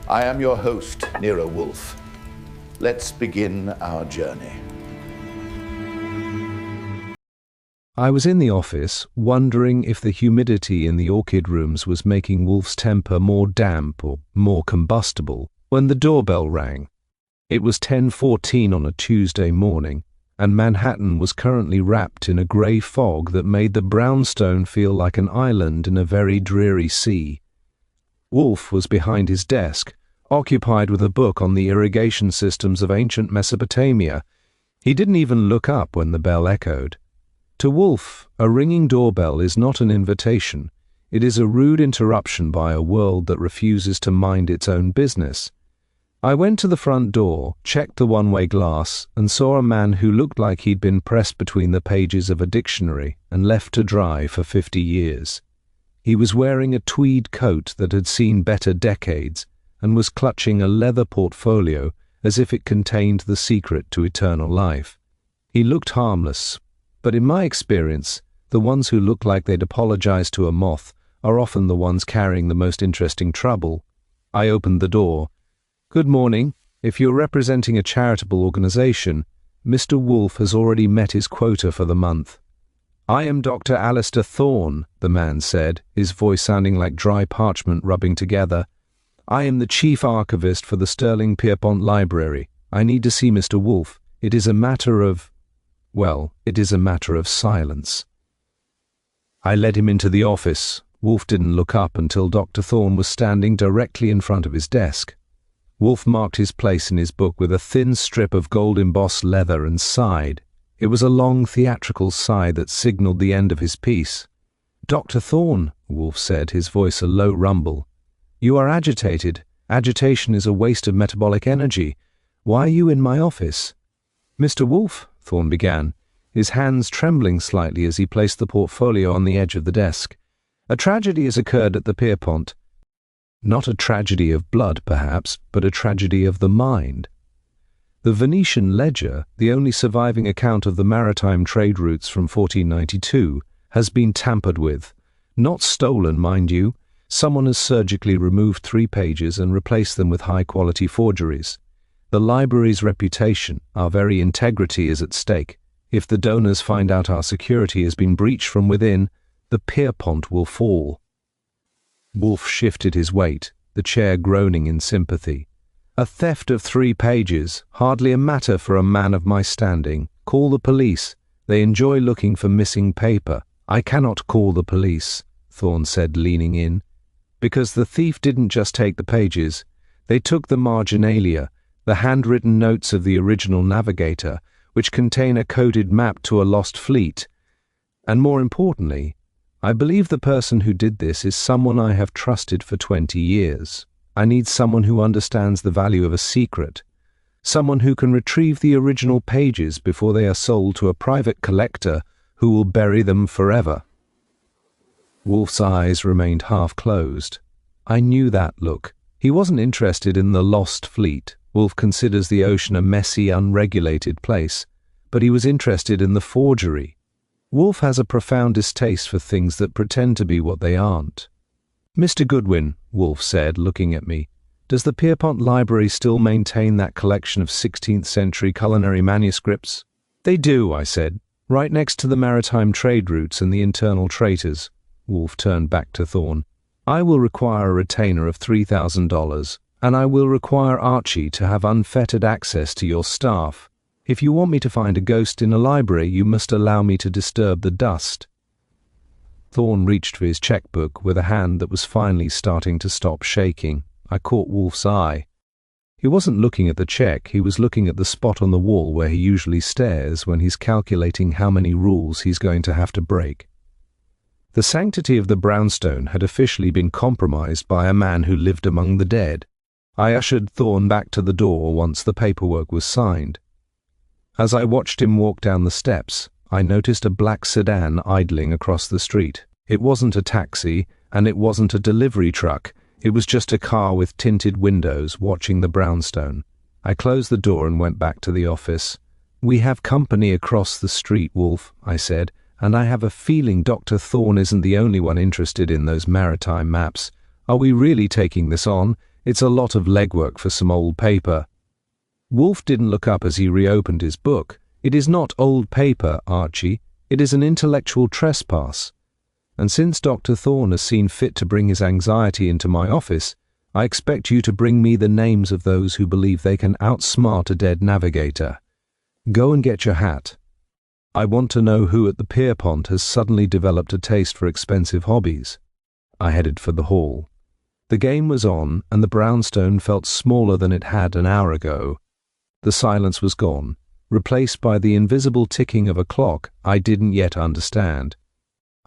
I am your host, Nero Wolfe. Let's begin our journey. I was in the office, wondering if the humidity in the orchid rooms was making Wolfe's temper more damp or more combustible, when the doorbell rang. It was 10:14 on a Tuesday morning, and Manhattan was currently wrapped in a grey fog that made the brownstone feel like an island in a very dreary sea. Wolfe was behind his desk, occupied with a book on the irrigation systems of ancient Mesopotamia. He didn't even look up when the bell echoed. To Wolfe, a ringing doorbell is not an invitation. It is a rude interruption by a world that refuses to mind its own business. I went to the front door, checked the one-way glass, and saw a man who looked like he'd been pressed between the pages of a dictionary and left to dry for 50 years. He was wearing a tweed coat that had seen better decades and was clutching a leather portfolio as if it contained the secret to eternal life. He looked harmless, but in my experience, the ones who look like they'd apologize to a moth are often the ones carrying the most interesting trouble. I opened the door. "Good morning. If you're representing a charitable organization, Mr. Wolfe has already met his quota for the month." "I am Dr. Alistair Thorne," the man said, his voice sounding like dry parchment rubbing together. "I am the chief archivist for the Sterling Pierpont Library. I need to see Mr. Wolfe. It is a matter of silence." I led him into the office. Wolfe didn't look up until Dr. Thorne was standing directly in front of his desk. Wolfe marked his place in his book with a thin strip of gold-embossed leather and sighed. It was a long theatrical sigh that signaled the end of his piece. "Dr. Thorne," Wolfe said, his voice a low rumble, "you are agitated. Agitation is a waste of metabolic energy. Why are you in my office?" "Mr. Wolfe," Thorne began, his hands trembling slightly as he placed the portfolio on the edge of the desk, "a tragedy has occurred at the Pierpont. Not a tragedy of blood, perhaps, but a tragedy of the mind. The Venetian ledger, the only surviving account of the maritime trade routes from 1492, has been tampered with. Not stolen, mind you. Someone has surgically removed 3 pages and replaced them with high-quality forgeries. The library's reputation, our very integrity, is at stake. If the donors find out our security has been breached from within, the Pierpont will fall." Wolfe shifted his weight, the chair groaning in sympathy. "A theft of 3 pages, hardly a matter for a man of my standing. Call the police. They enjoy looking for missing paper." "I cannot call the police," Thorne said, leaning in, "because the thief didn't just take the pages. They took the marginalia, the handwritten notes of the original navigator, which contain a coded map to a lost fleet. And more importantly, I believe the person who did this is someone I have trusted for 20 years. I need someone who understands the value of a secret, someone who can retrieve the original pages before they are sold to a private collector who will bury them forever." Wolfe's eyes remained half-closed. I knew that look. He wasn't interested in the lost fleet. Wolfe considers the ocean a messy, unregulated place, but he was interested in the forgery. Wolfe has a profound distaste for things that pretend to be what they aren't. "Mr. Goodwin," Wolfe said, looking at me, "does the Pierpont Library still maintain that collection of 16th-century culinary manuscripts?" "They do," I said, "right next to the maritime trade routes and the internal traitors." Wolfe turned back to Thorne. "I will require a retainer of $3,000, and I will require Archie to have unfettered access to your staff. If you want me to find a ghost in a library, you must allow me to disturb the dust." Thorne reached for his checkbook with a hand that was finally starting to stop shaking. I caught Wolfe's eye. He wasn't looking at the check, he was looking at the spot on the wall where he usually stares when he's calculating how many rules he's going to have to break. The sanctity of the brownstone had officially been compromised by a man who lived among the dead. I ushered Thorne back to the door once the paperwork was signed. As I watched him walk down the steps, I noticed a black sedan idling across the street. It wasn't a taxi, and it wasn't a delivery truck. It was just a car with tinted windows watching the brownstone. I closed the door and went back to the office. "We have company across the street, Wolfe," I said, "and I have a feeling Dr. Thorne isn't the only one interested in those maritime maps. Are we really taking this on? It's a lot of legwork for some old paper." Wolfe didn't look up as he reopened his book. "It is not old paper, Archie. It is an intellectual trespass. And since Dr. Thorne has seen fit to bring his anxiety into my office, I expect you to bring me the names of those who believe they can outsmart a dead navigator. Go and get your hat. I want to know who at the Pierpont has suddenly developed a taste for expensive hobbies." I headed for the hall. The game was on, and the brownstone felt smaller than it had an hour ago. The silence was gone, replaced by the invisible ticking of a clock I didn't yet understand.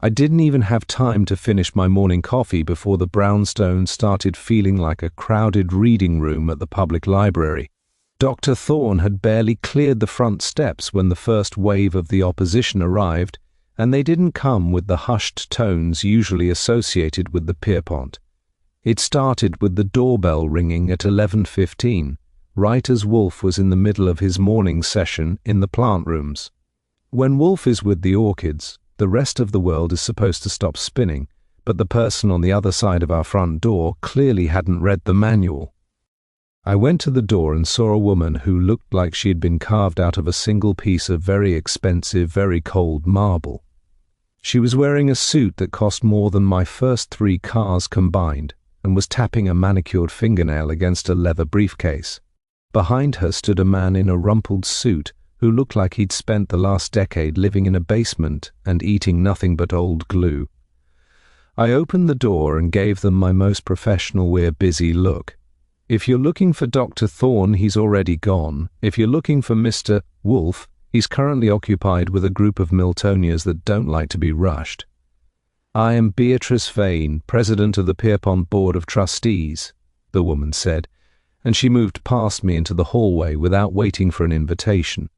I didn't even have time to finish my morning coffee before the brownstone started feeling like a crowded reading room at the public library. Dr. Thorne had barely cleared the front steps when the first wave of the opposition arrived, and they didn't come with the hushed tones usually associated with the Pierpont. It started with the doorbell ringing at 11:15, right as Wolfe was in the middle of his morning session in the plant rooms. When Wolfe is with the orchids, the rest of the world is supposed to stop spinning, but the person on the other side of our front door clearly hadn't read the manual. I went to the door and saw a woman who looked like she had been carved out of a single piece of very expensive, very cold marble. She was wearing a suit that cost more than my first 3 cars combined and was tapping a manicured fingernail against a leather briefcase. Behind her stood a man in a rumpled suit who looked like he'd spent the last decade living in a basement and eating nothing but old glue. I opened the door and gave them my most professional "we're busy" look. If you're looking for Dr. Thorne, he's already gone. If you're looking for Mr. Wolfe, he's currently occupied with a group of Miltonians that don't like to be rushed. "I am Beatrice Vane, president of the Pierpont Board of Trustees," the woman said, and she moved past me into the hallway without waiting for an invitation.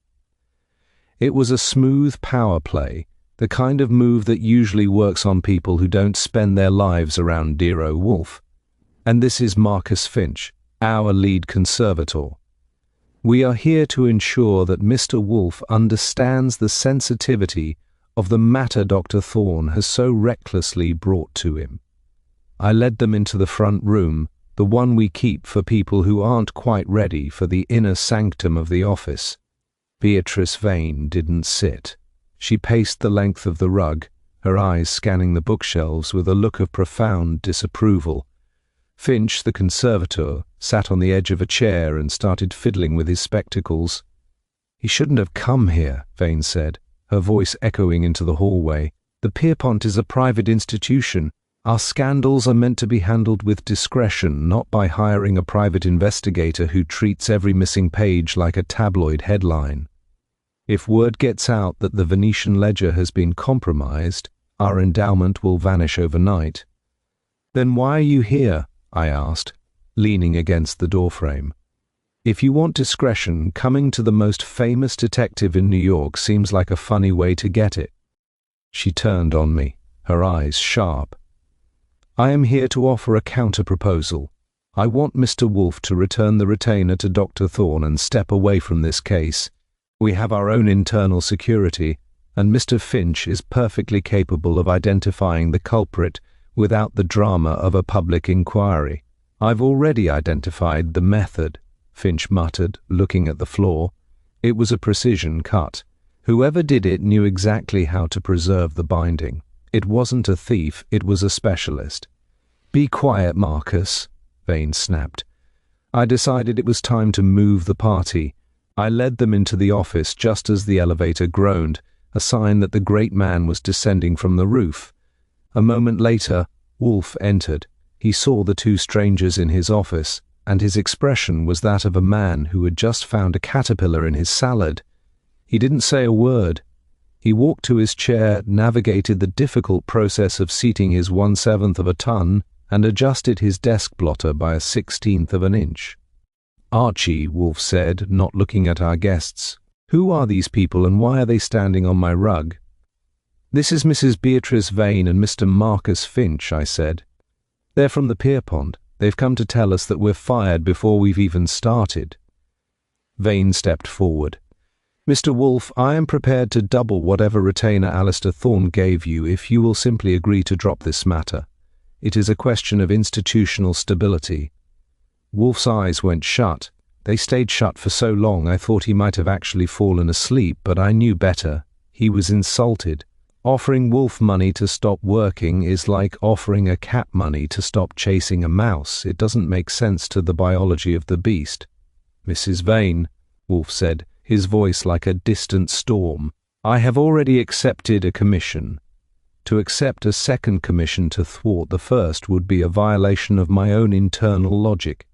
It was a smooth power play, the kind of move that usually works on people who don't spend their lives around Nero Wolfe. "And this is Marcus Finch, our lead conservator. We are here to ensure that Mr. Wolfe understands the sensitivity of the matter Dr. Thorne has so recklessly brought to him." I led them into the front room, the one we keep for people who aren't quite ready for the inner sanctum of the office. Beatrice Vane didn't sit. She paced the length of the rug, her eyes scanning the bookshelves with a look of profound disapproval. Finch, the conservator, sat on the edge of a chair and started fiddling with his spectacles. "He shouldn't have come here," Vane said, her voice echoing into the hallway. "The Pierpont is a private institution. Our scandals are meant to be handled with discretion, not by hiring a private investigator who treats every missing page like a tabloid headline. If word gets out that the Venetian ledger has been compromised, our endowment will vanish overnight." "Then why are you here?" I asked, leaning against the doorframe. "If you want discretion, coming to the most famous detective in New York seems like a funny way to get it." She turned on me, her eyes sharp. "I am here to offer a counter-proposal. I want Mr. Wolfe to return the retainer to Dr. Thorne and step away from this case. We have our own internal security, and Mr. Finch is perfectly capable of identifying the culprit without the drama of a public inquiry." "I've already identified the method," Finch muttered, looking at the floor. "It was a precision cut. Whoever did it knew exactly how to preserve the binding. It wasn't a thief, it was a specialist." "Be quiet, Marcus," Vane snapped. I decided it was time to move the party. I led them into the office just as the elevator groaned, a sign that the great man was descending from the roof. A moment later, Wolfe entered. He saw the 2 strangers in his office, and his expression was that of a man who had just found a caterpillar in his salad. He didn't say a word. He walked to his chair, navigated the difficult process of seating his 1/7 of a ton, and adjusted his desk blotter by a 1/16 of an inch. "Archie," Wolfe said, not looking at our guests, "who are these people and why are they standing on my rug?" "This is Mrs. Beatrice Vane and Mr. Marcus Finch," I said. "They're from the Pierpont. They've come to tell us that we're fired before we've even started." Vane stepped forward. "Mr. Wolfe, I am prepared to double whatever retainer Alistair Thorne gave you if you will simply agree to drop this matter. It is a question of institutional stability." Wolfe's eyes went shut. They stayed shut for so long I thought he might have actually fallen asleep, but I knew better. He was insulted. Offering Wolfe money to stop working is like offering a cat money to stop chasing a mouse. It doesn't make sense to the biology of the beast. "Mrs. Vane," Wolfe said, his voice like a distant storm, "I have already accepted a commission. To accept a second commission to thwart the first would be a violation of my own internal logic,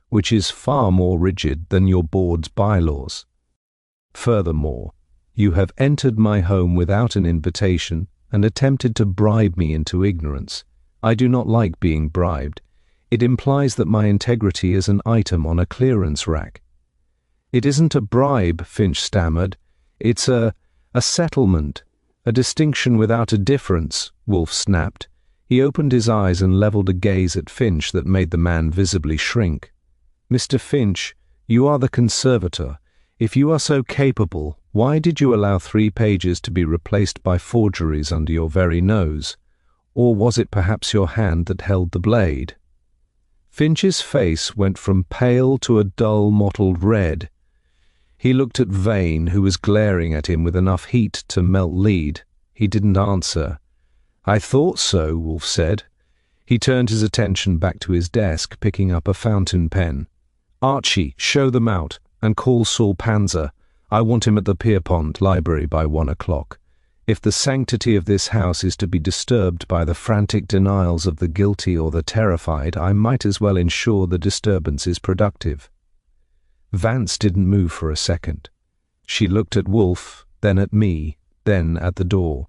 which is far more rigid than your board's bylaws. Furthermore, you have entered my home without an invitation and attempted to bribe me into ignorance. I do not like being bribed. It implies that my integrity is an item on a clearance rack." "It isn't a bribe," Finch stammered. "It's a settlement, a distinction without a difference," Wolfe snapped. He opened his eyes and leveled a gaze at Finch that made the man visibly shrink. "Mr. Finch, you are the conservator. If you are so capable, why did you allow 3 pages to be replaced by forgeries under your very nose? Or was it perhaps your hand that held the blade?" Finch's face went from pale to a dull mottled red. He looked at Vane, who was glaring at him with enough heat to melt lead. He didn't answer. "I thought so," Wolfe said. He turned his attention back to his desk, picking up a fountain pen. "Archie, show them out, and call Saul Panzer. I want him at the Pierpont Library by 1 o'clock. If the sanctity of this house is to be disturbed by the frantic denials of the guilty or the terrified, I might as well ensure the disturbance is productive." Vance didn't move for a second. She looked at Wolfe, then at me, then at the door.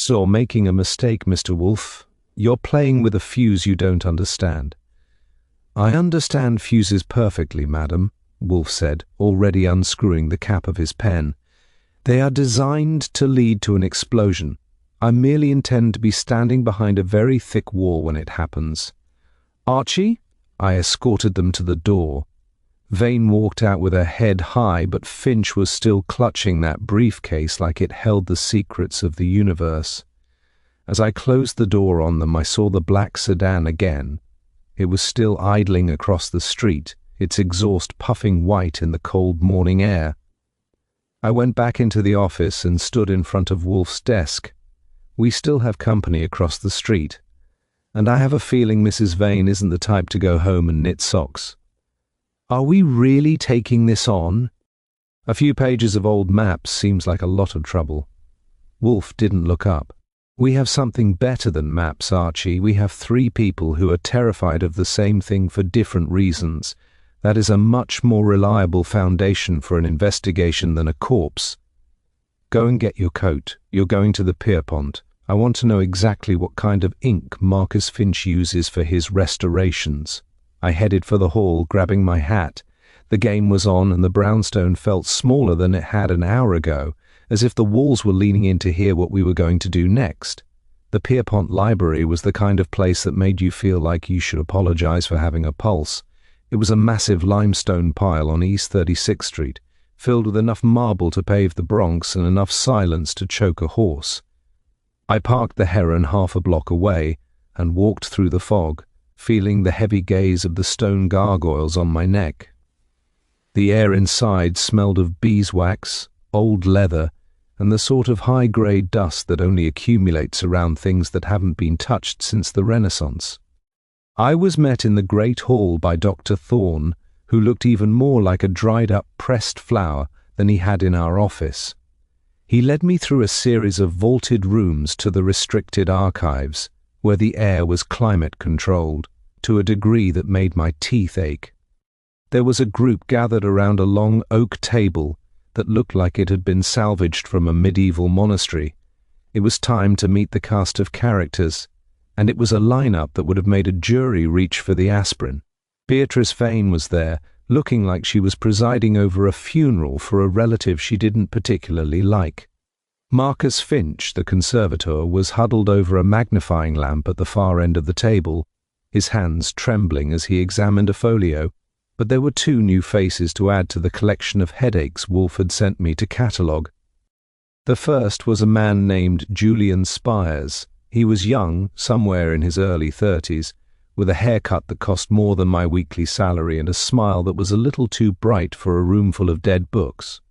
"You're making a mistake, Mr. Wolfe. You're playing with a fuse you don't understand." "I understand fuses perfectly, madam," Wolfe said, already unscrewing the cap of his pen. "They are designed to lead to an explosion. I merely intend to be standing behind a very thick wall when it happens." "Archie?" I escorted them to the door. Vane walked out with her head high, but Finch was still clutching that briefcase like it held the secrets of the universe. As I closed the door on them, I saw the black sedan again. It was still idling across the street, its exhaust puffing white in the cold morning air. I went back into the office and stood in front of Wolfe's desk. We still have company across the street, and I have a feeling Mrs. Vane isn't the type to go home and knit socks. Are we really taking this on? A few pages of old maps seems like a lot of trouble. Wolfe didn't look up. We have something better than maps, Archie. We have 3 people who are terrified of the same thing for different reasons. That is a much more reliable foundation for an investigation than a corpse. Go and get your coat. You're going to the Pierpont. I want to know exactly what kind of ink Marcus Finch uses for his restorations. I headed for the hall, grabbing my hat. The game was on, and the brownstone felt smaller than it had an hour ago, as if the walls were leaning in to hear what we were going to do next. The Pierpont Library was the kind of place that made you feel like you should apologize for having a pulse. It was a massive limestone pile on East 36th Street, filled with enough marble to pave the Bronx and enough silence to choke a horse. I parked the Heron half a block away and walked through the fog, feeling the heavy gaze of the stone gargoyles on my neck. The air inside smelled of beeswax, old leather, and the sort of high-grade dust that only accumulates around things that haven't been touched since the Renaissance. I was met in the great hall by Dr. Thorne, who looked even more like a dried-up pressed flower than he had in our office. He led me through a series of vaulted rooms to the restricted archives, where the air was climate-controlled, to a degree that made my teeth ache. There was a group gathered around a long oak table that looked like it had been salvaged from a medieval monastery. It was time to meet the cast of characters, and it was a lineup that would have made a jury reach for the aspirin. Beatrice Vane was there, looking like she was presiding over a funeral for a relative she didn't particularly like. Marcus Finch, the conservator, was huddled over a magnifying lamp at the far end of the table, his hands trembling as he examined a folio. But there were 2 new faces to add to the collection of headaches Wolfe had sent me to catalogue. The first was a man named Julian Spires. He was young, somewhere in his early 30s, with a haircut that cost more than my weekly salary and a smile that was a little too bright for a room full of dead books.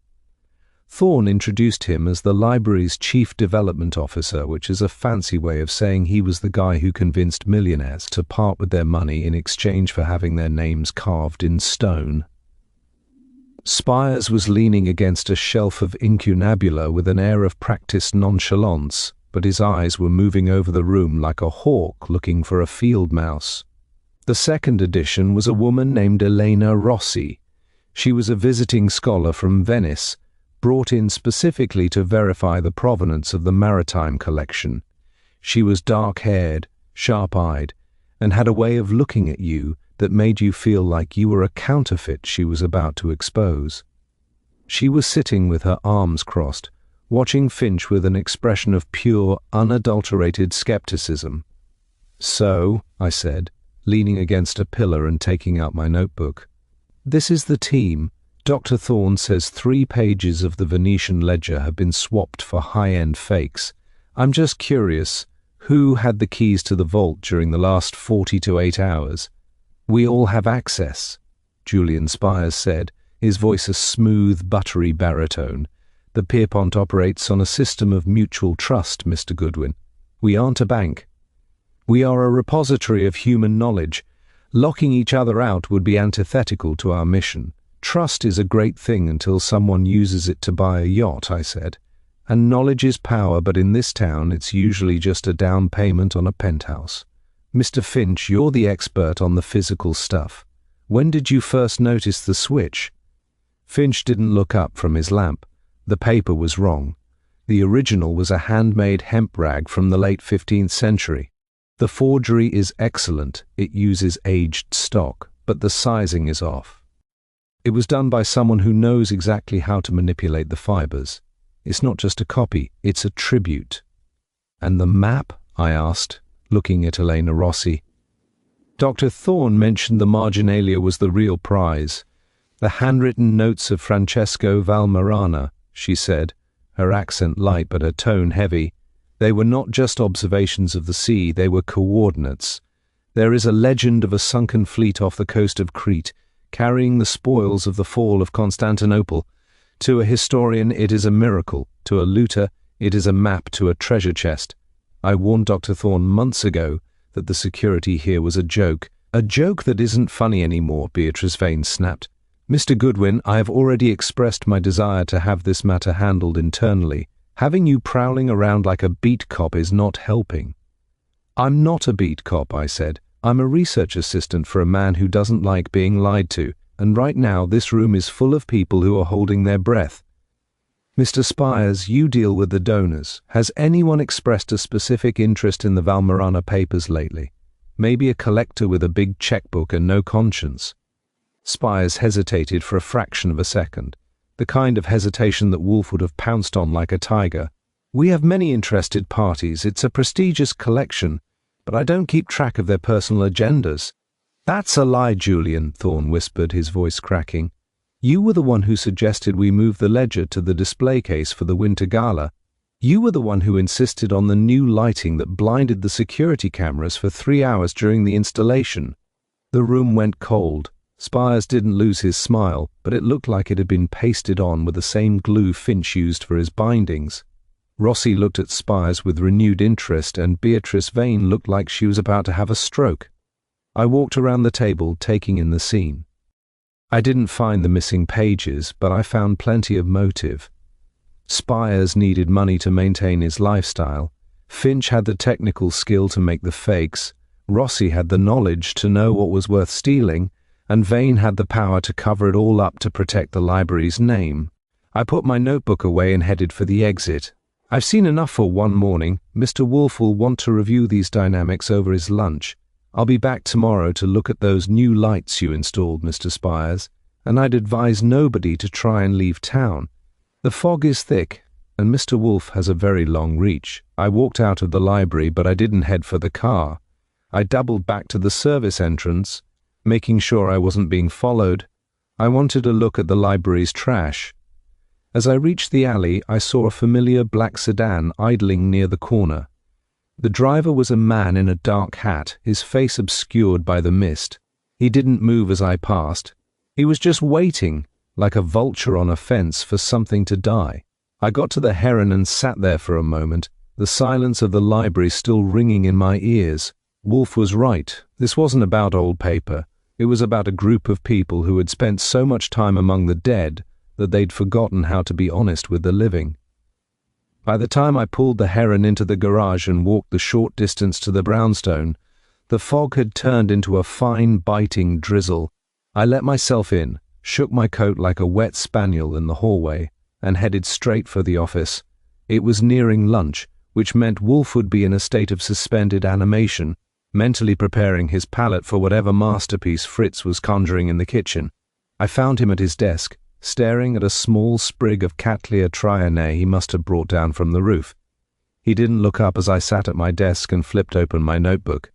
Thorne introduced him as the library's chief development officer, which is a fancy way of saying he was the guy who convinced millionaires to part with their money in exchange for having their names carved in stone. Spires was leaning against a shelf of incunabula with an air of practiced nonchalance, but his eyes were moving over the room like a hawk looking for a field mouse. The second addition was a woman named Elena Rossi. She was a visiting scholar from Venice, brought in specifically to verify the provenance of the maritime collection. She was dark-haired, sharp-eyed, and had a way of looking at you that made you feel like you were a counterfeit she was about to expose. She was sitting with her arms crossed, watching Finch with an expression of pure, unadulterated skepticism. "So," I said, leaning against a pillar and taking out my notebook, "this is the team. Dr. Thorne says 3 pages of the Venetian ledger have been swapped for high-end fakes. I'm just curious, who had the keys to the vault during the last 48 hours? We all have access," Julian Spires said, his voice a smooth, buttery baritone. "The Pierpont operates on a system of mutual trust, Mr. Goodwin. We aren't a bank. We are a repository of human knowledge. Locking each other out would be antithetical to our mission. Trust is a great thing until someone uses it to buy a yacht," I said. "And knowledge is power, but in this town it's usually just a down payment on a penthouse. Mr. Finch, you're the expert on the physical stuff. When did you first notice the switch?" Finch didn't look up from his lamp. The paper was wrong. The original was a handmade hemp rag from the late 15th century. The forgery is excellent. It uses aged stock, but the sizing is off. It was done by someone who knows exactly how to manipulate the fibers. It's not just a copy, it's a tribute. "And the map?" I asked, looking at Elena Rossi. Dr. Thorne mentioned the marginalia was the real prize. "The handwritten notes of Francesco Valmarana," she said, her accent light but her tone heavy. "They were not just observations of the sea, they were coordinates. There is a legend of a sunken fleet off the coast of Crete, carrying the spoils of the fall of Constantinople. To a historian, it is a miracle. To a looter, it is a map to a treasure chest. I warned Dr. Thorne months ago that the security here was a joke. A joke that isn't funny anymore," Beatrice Vane snapped. "Mr. Goodwin, I have already expressed my desire to have this matter handled internally. Having you prowling around like a beat cop is not helping." "I'm not a beat cop," I said. "I'm a research assistant for a man who doesn't like being lied to, and right now this room is full of people who are holding their breath." "Mr. Spires, you deal with the donors. Has anyone expressed a specific interest in the Valmarana papers lately? Maybe a collector with a big checkbook and no conscience?" Spires hesitated for a fraction of a second, the kind of hesitation that Wolfe would have pounced on like a tiger. "We have many interested parties. It's a prestigious collection, but I don't keep track of their personal agendas." "That's a lie, Julian," Thorne whispered, his voice cracking. "You were the one who suggested we move the ledger to the display case for the winter gala. You were the one who insisted on the new lighting that blinded the security cameras for 3 hours during the installation." The room went cold. Spires didn't lose his smile, but it looked like it had been pasted on with the same glue Finch used for his bindings. Rossi looked at Spires with renewed interest, and Beatrice Vane looked like she was about to have a stroke. I walked around the table, taking in the scene. I didn't find the missing pages, but I found plenty of motive. Spires needed money to maintain his lifestyle. Finch had the technical skill to make the fakes. Rossi had the knowledge to know what was worth stealing, and Vane had the power to cover it all up to protect the library's name. I put my notebook away and headed for the exit. "I've seen enough for one morning. Mr. Wolfe will want to review these dynamics over his lunch. I'll be back tomorrow to look at those new lights you installed, Mr. Spires, and I'd advise nobody to try and leave town. The fog is thick, and Mr. Wolfe has a very long reach." I walked out of the library, but I didn't head for the car. I doubled back to the service entrance, making sure I wasn't being followed. I wanted to look at the library's trash. As I reached the alley, I saw a familiar black sedan idling near the corner. The driver was a man in a dark hat, his face obscured by the mist. He didn't move as I passed. He was just waiting, like a vulture on a fence, for something to die. I got to the heron and sat there for a moment, the silence of the library still ringing in my ears. Wolfe was right. This wasn't about old paper. It was about a group of people who had spent so much time among the dead that they'd forgotten how to be honest with the living. By the time I pulled the heron into the garage and walked the short distance to the brownstone, the fog had turned into a fine, biting drizzle. I let myself in, shook my coat like a wet spaniel in the hallway, and headed straight for the office. It was nearing lunch, which meant Wolfe would be in a state of suspended animation, mentally preparing his palate for whatever masterpiece Fritz was conjuring in the kitchen. I found him at his desk, staring at a small sprig of Cattleya trianae he must have brought down from the roof. He didn't look up as I sat at my desk and flipped open my notebook.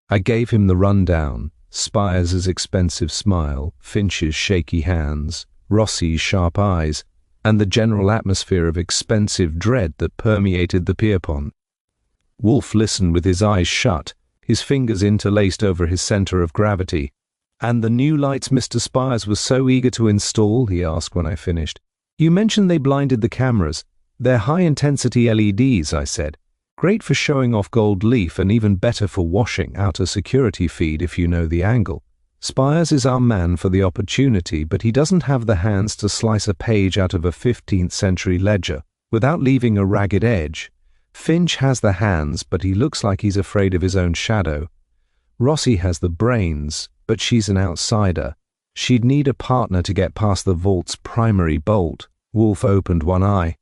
I gave him the rundown: Spires's expensive smile, Finch's shaky hands, Rossi's sharp eyes, and the general atmosphere of expensive dread that permeated the Pierpont. Wolfe listened with his eyes shut, his fingers interlaced over his center of gravity. "And the new lights Mr. Spires was so eager to install?" he asked when I finished. "You mentioned they blinded the cameras. They're high-intensity LEDs," I said. "Great for showing off gold leaf and even better for washing out a security feed if you know the angle. Spires is our man for the opportunity, but he doesn't have the hands to slice a page out of a 15th century ledger without leaving a ragged edge. Finch has the hands, but he looks like he's afraid of his own shadow. Rossi has the brains, but she's an outsider. She'd need a partner to get past the vault's primary bolt." Wolfe opened one eye.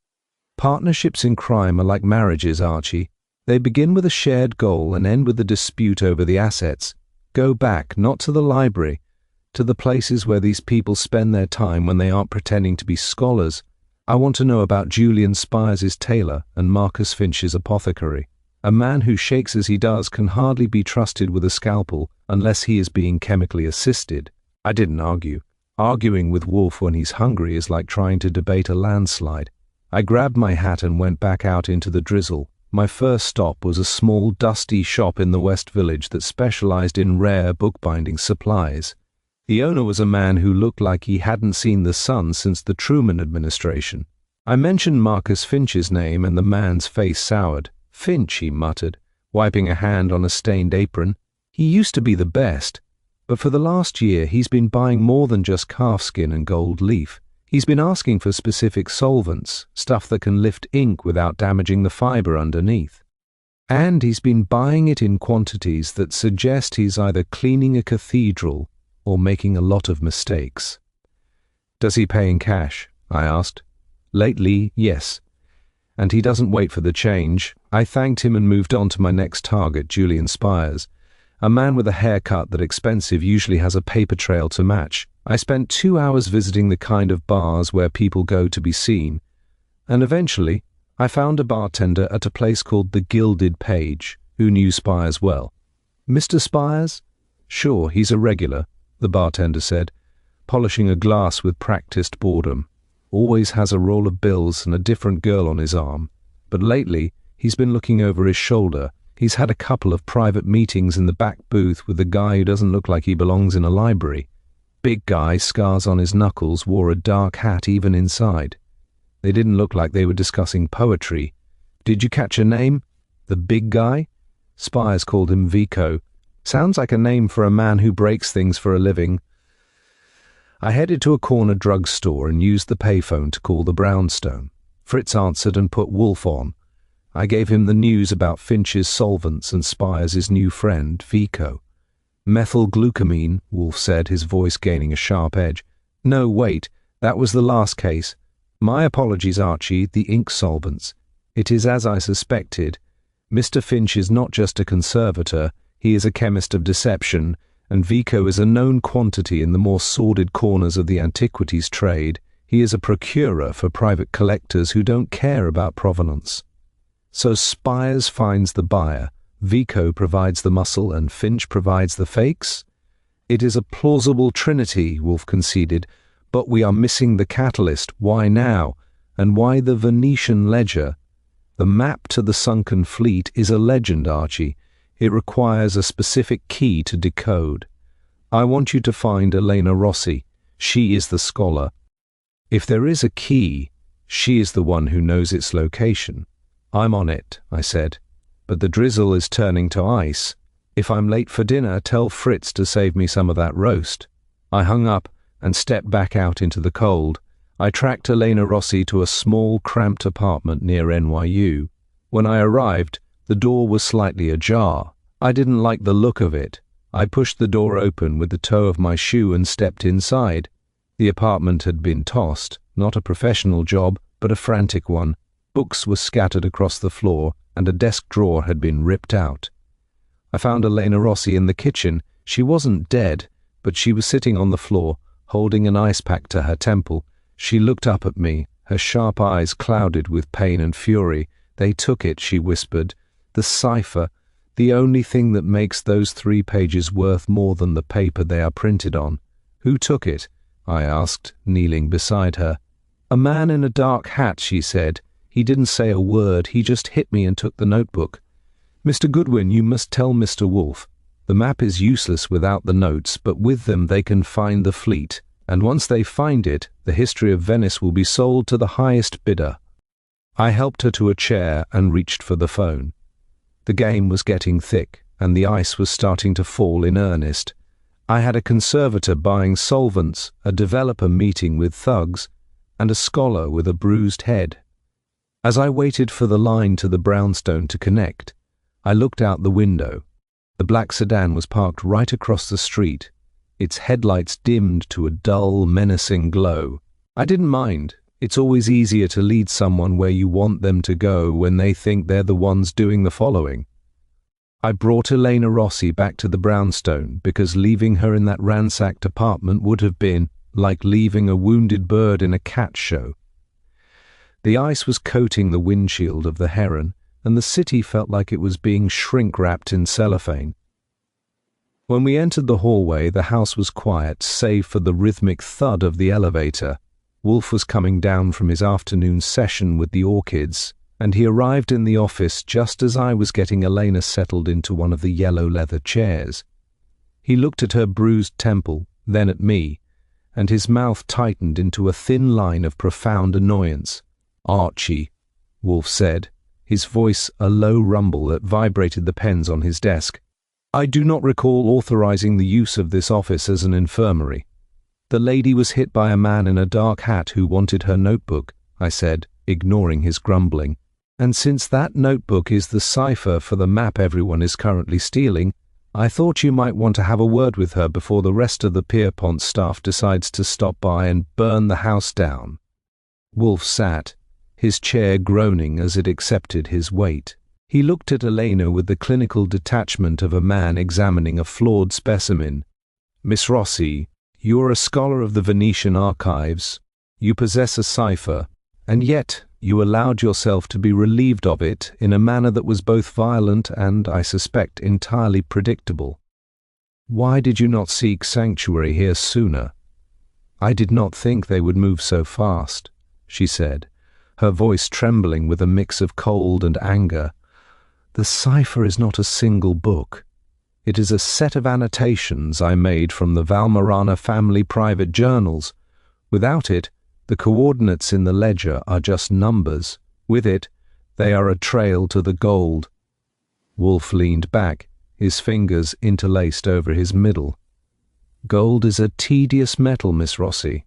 "Partnerships in crime are like marriages, Archie. They begin with a shared goal and end with a dispute over the assets. Go back, not to the library, to the places where these people spend their time when they aren't pretending to be scholars. I want to know about Julian Spires's tailor and Marcus Finch's apothecary. A man who shakes as he does can hardly be trusted with a scalpel unless he is being chemically assisted." I didn't argue. Arguing with Wolfe when he's hungry is like trying to debate a landslide. I grabbed my hat and went back out into the drizzle. My first stop was a small, dusty shop in the West Village that specialized in rare bookbinding supplies. The owner was a man who looked like he hadn't seen the sun since the Truman administration. I mentioned Marcus Finch's name and the man's face soured. "Finch," he muttered, wiping a hand on a stained apron. "He used to be the best, but for the last year he's been buying more than just calfskin and gold leaf. He's been asking for specific solvents, stuff that can lift ink without damaging the fiber underneath. And he's been buying it in quantities that suggest he's either cleaning a cathedral or making a lot of mistakes." "Does he pay in cash?" I asked. "Lately, yes. And he doesn't wait for the change." I thanked him and moved on to my next target, Julian Spires. A man with a haircut that expensive usually has a paper trail to match. I spent 2 hours visiting the kind of bars where people go to be seen, and eventually I found a bartender at a place called the Gilded Page who knew Spires well. "Mr. Spires?" "Sure, he's a regular," the bartender said, polishing a glass with practiced boredom. "Always has a roll of bills and a different girl on his arm. But lately, he's been looking over his shoulder. He's had a couple of private meetings in the back booth with a guy who doesn't look like he belongs in a library. Big guy, scars on his knuckles, wore a dark hat even inside. They didn't look like they were discussing poetry. Did you catch a name? The big guy?" Spires called him Vico. "Sounds like a name for a man who breaks things for a living." I headed to a corner drugstore and used the payphone to call the brownstone. Fritz answered and put Wolfe on. I gave him the news about Finch's solvents and Spires's new friend, Vico. "Methylglucamine," Wolfe said, his voice gaining a sharp edge. "No, wait, that was the last case. My apologies, Archie, the ink solvents. It is as I suspected. Mr. Finch is not just a conservator, he is a chemist of deception, and Vico is a known quantity in the more sordid corners of the antiquities trade. He is a procurer for private collectors who don't care about provenance. So Spires finds the buyer, Vico provides the muscle, and Finch provides the fakes? It is a plausible trinity," Wolfe conceded, "but we are missing the catalyst. Why now? And why the Venetian ledger?" The map to the sunken fleet is a legend, Archie. It requires a specific key to decode. I want you to find Elena Rossi. She is the scholar. If there is a key, she is the one who knows its location. I'm on it, I said, but the drizzle is turning to ice. If I'm late for dinner, tell Fritz to save me some of that roast. I hung up and stepped back out into the cold. I tracked Elena Rossi to a small, cramped apartment near NYU. When I arrived, the door was slightly ajar. I didn't like the look of it. I pushed the door open with the toe of my shoe and stepped inside. The apartment had been tossed, not a professional job, but a frantic one. Books were scattered across the floor, and a desk drawer had been ripped out. I found Elena Rossi in the kitchen. She wasn't dead, but she was sitting on the floor, holding an ice pack to her temple. She looked up at me, her sharp eyes clouded with pain and fury. "They took it," she whispered. "The cipher, the only thing that makes those 3 pages worth more than the paper they are printed on." "Who took it?" I asked, kneeling beside her. "A man in a dark hat," she said. "He didn't say a word, he just hit me and took the notebook." "Mr. Goodwin, you must tell Mr. Wolfe. The map is useless without the notes, but with them they can find the fleet, and once they find it, the history of Venice will be sold to the highest bidder." I helped her to a chair and reached for the phone. The game was getting thick, and the ice was starting to fall in earnest. I had a conservator buying solvents, a developer meeting with thugs, and a scholar with a bruised head. As I waited for the line to the brownstone to connect, I looked out the window. The black sedan was parked right across the street, its headlights dimmed to a dull, menacing glow. I didn't mind. It's always easier to lead someone where you want them to go when they think they're the ones doing the following. I brought Elena Rossi back to the brownstone because leaving her in that ransacked apartment would have been like leaving a wounded bird in a cat show. The ice was coating the windshield of the Heron, and the city felt like it was being shrink-wrapped in cellophane. When we entered the hallway, the house was quiet, save for the rhythmic thud of the elevator. Wolfe was coming down from his afternoon session with the orchids, and he arrived in the office just as I was getting Elena settled into one of the yellow leather chairs. He looked at her bruised temple, then at me, and his mouth tightened into a thin line of profound annoyance. "Archie," Wolfe said, his voice a low rumble that vibrated the pens on his desk. "I do not recall authorizing the use of this office as an infirmary." "The lady was hit by a man in a dark hat who wanted her notebook," I said, ignoring his grumbling. "And since that notebook is the cipher for the map everyone is currently stealing, I thought you might want to have a word with her before the rest of the Pierpont staff decides to stop by and burn the house down." Wolfe sat, his chair groaning as it accepted his weight. He looked at Elena with the clinical detachment of a man examining a flawed specimen. "Miss Rossi, you are a scholar of the Venetian archives. You possess a cipher, and yet you allowed yourself to be relieved of it in a manner that was both violent and, I suspect, entirely predictable. Why did you not seek sanctuary here sooner?" "I did not think they would move so fast," she said, her voice trembling with a mix of cold and anger. "The cipher is not a single book. It is a set of annotations I made from the Valmarana family private journals. Without it, the coordinates in the ledger are just numbers. With it, they are a trail to the gold." Wolfe leaned back, his fingers interlaced over his middle. "Gold is a tedious metal, Miss Rossi.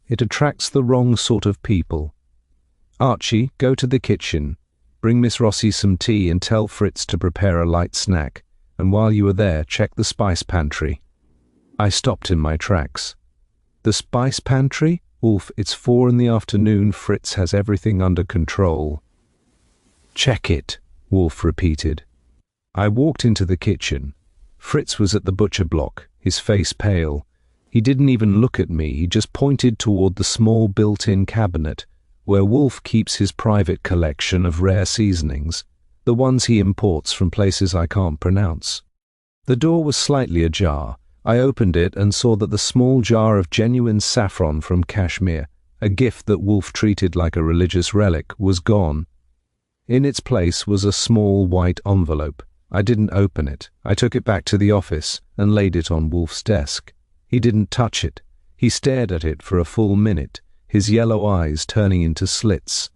It attracts the wrong sort of people. Archie, go to the kitchen. Bring Miss Rossi some tea and tell Fritz to prepare a light snack. And while you are there, check the spice pantry." I stopped in my tracks. "The spice pantry? Wolfe, it's 4 in the afternoon. Fritz has everything under control." "Check it," Wolfe repeated. I walked into the kitchen. Fritz was at the butcher block, his face pale. He didn't even look at me, he just pointed toward the small built-in cabinet, where Wolfe keeps his private collection of rare seasonings, the ones he imports from places I can't pronounce. The door was slightly ajar. I opened it and saw that the small jar of genuine saffron from Kashmir, a gift that Wolfe treated like a religious relic, was gone. In its place was a small white envelope. I didn't open it. I took it back to the office and laid it on Wolfe's desk. He didn't touch it. He stared at it for a full minute, his yellow eyes turning into slits.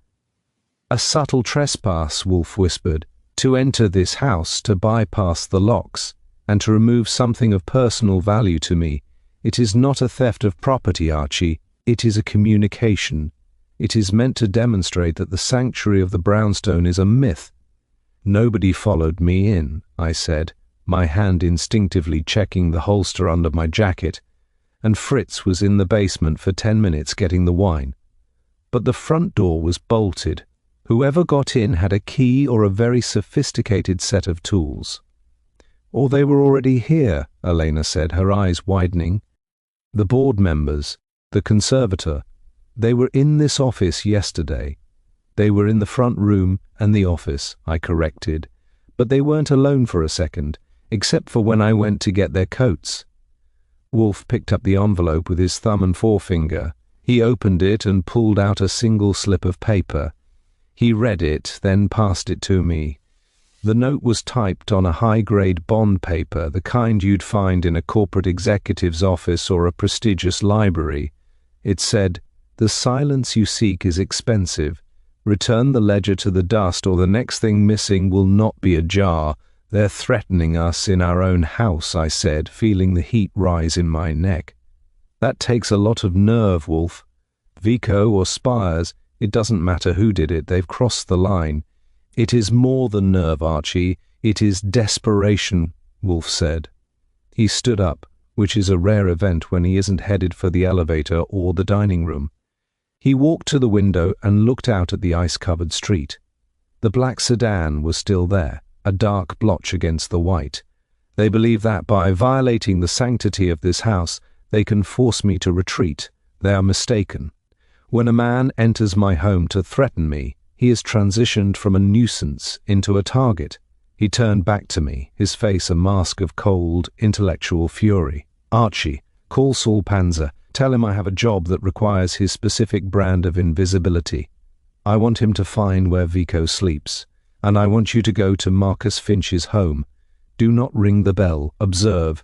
"A subtle trespass," Wolfe whispered, "to enter this house, to bypass the locks, and to remove something of personal value to me. It is not a theft of property, Archie. It is a communication. It is meant to demonstrate that the sanctuary of the brownstone is a myth." "Nobody followed me in," I said, my hand instinctively checking the holster under my jacket, "and Fritz was in the basement for 10 minutes getting the wine. But the front door was bolted. Whoever got in had a key or a very sophisticated set of tools." "Or they were already here," Elena said, her eyes widening. "The board members, the conservator, they were in this office yesterday." "They were in the front room and the office," I corrected, "but they weren't alone for a second, except for when I went to get their coats." Wolfe picked up the envelope with his thumb and forefinger. He opened it and pulled out a single slip of paper. He read it, then passed it to me. The note was typed on a high-grade bond paper, the kind you'd find in a corporate executive's office or a prestigious library. It said, "The silence you seek is expensive. Return the ledger to the dust, or the next thing missing will not be a jar. They're threatening us in our own house," I said, feeling the heat rise in my neck. "That takes a lot of nerve, Wolfe. Vico or Spires, it doesn't matter who did it, they've crossed the line." "It is more than nerve, Archie. It is desperation," Wolfe said. He stood up, which is a rare event when he isn't headed for the elevator or the dining room. He walked to the window and looked out at the ice-covered street. The black sedan was still there, a dark blotch against the white. "They believe that by violating the sanctity of this house, they can force me to retreat. They are mistaken. When a man enters my home to threaten me, he has transitioned from a nuisance into a target." He turned back to me, his face a mask of cold, intellectual fury. "Archie, call Saul Panzer. Tell him I have a job that requires his specific brand of invisibility. I want him to find where Vico sleeps, and I want you to go to Marcus Finch's home. Do not ring the bell. Observe.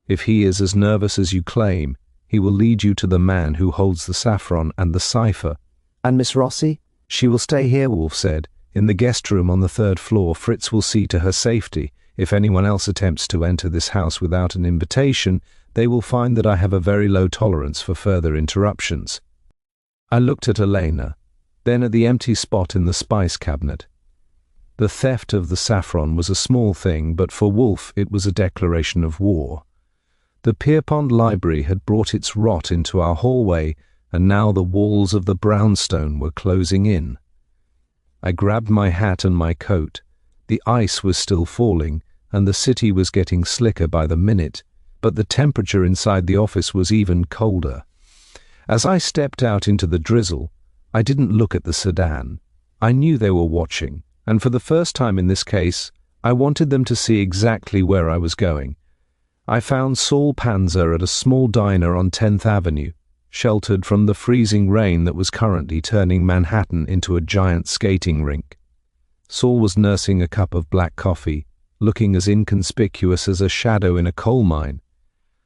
If he is as nervous as you claim, he will lead you to the man who holds the saffron and the cipher." "And Miss Rossi?" "She will stay here," Wolfe said. "In the guest room on the 3rd floor. Fritz will see to her safety. If anyone else attempts to enter this house without an invitation, they will find that I have a very low tolerance for further interruptions." I looked at Elena, then at the empty spot in the spice cabinet. The theft of the saffron was a small thing, but for Wolfe it was a declaration of war. The Pierpont Library had brought its rot into our hallway, and now the walls of the brownstone were closing in. I grabbed my hat and my coat. The ice was still falling, and the city was getting slicker by the minute, but the temperature inside the office was even colder. As I stepped out into the drizzle, I didn't look at the sedan. I knew they were watching, and for the first time in this case, I wanted them to see exactly where I was going. I found Saul Panzer at a small diner on 10th Avenue, sheltered from the freezing rain that was currently turning Manhattan into a giant skating rink. Saul was nursing a cup of black coffee, looking as inconspicuous as a shadow in a coal mine.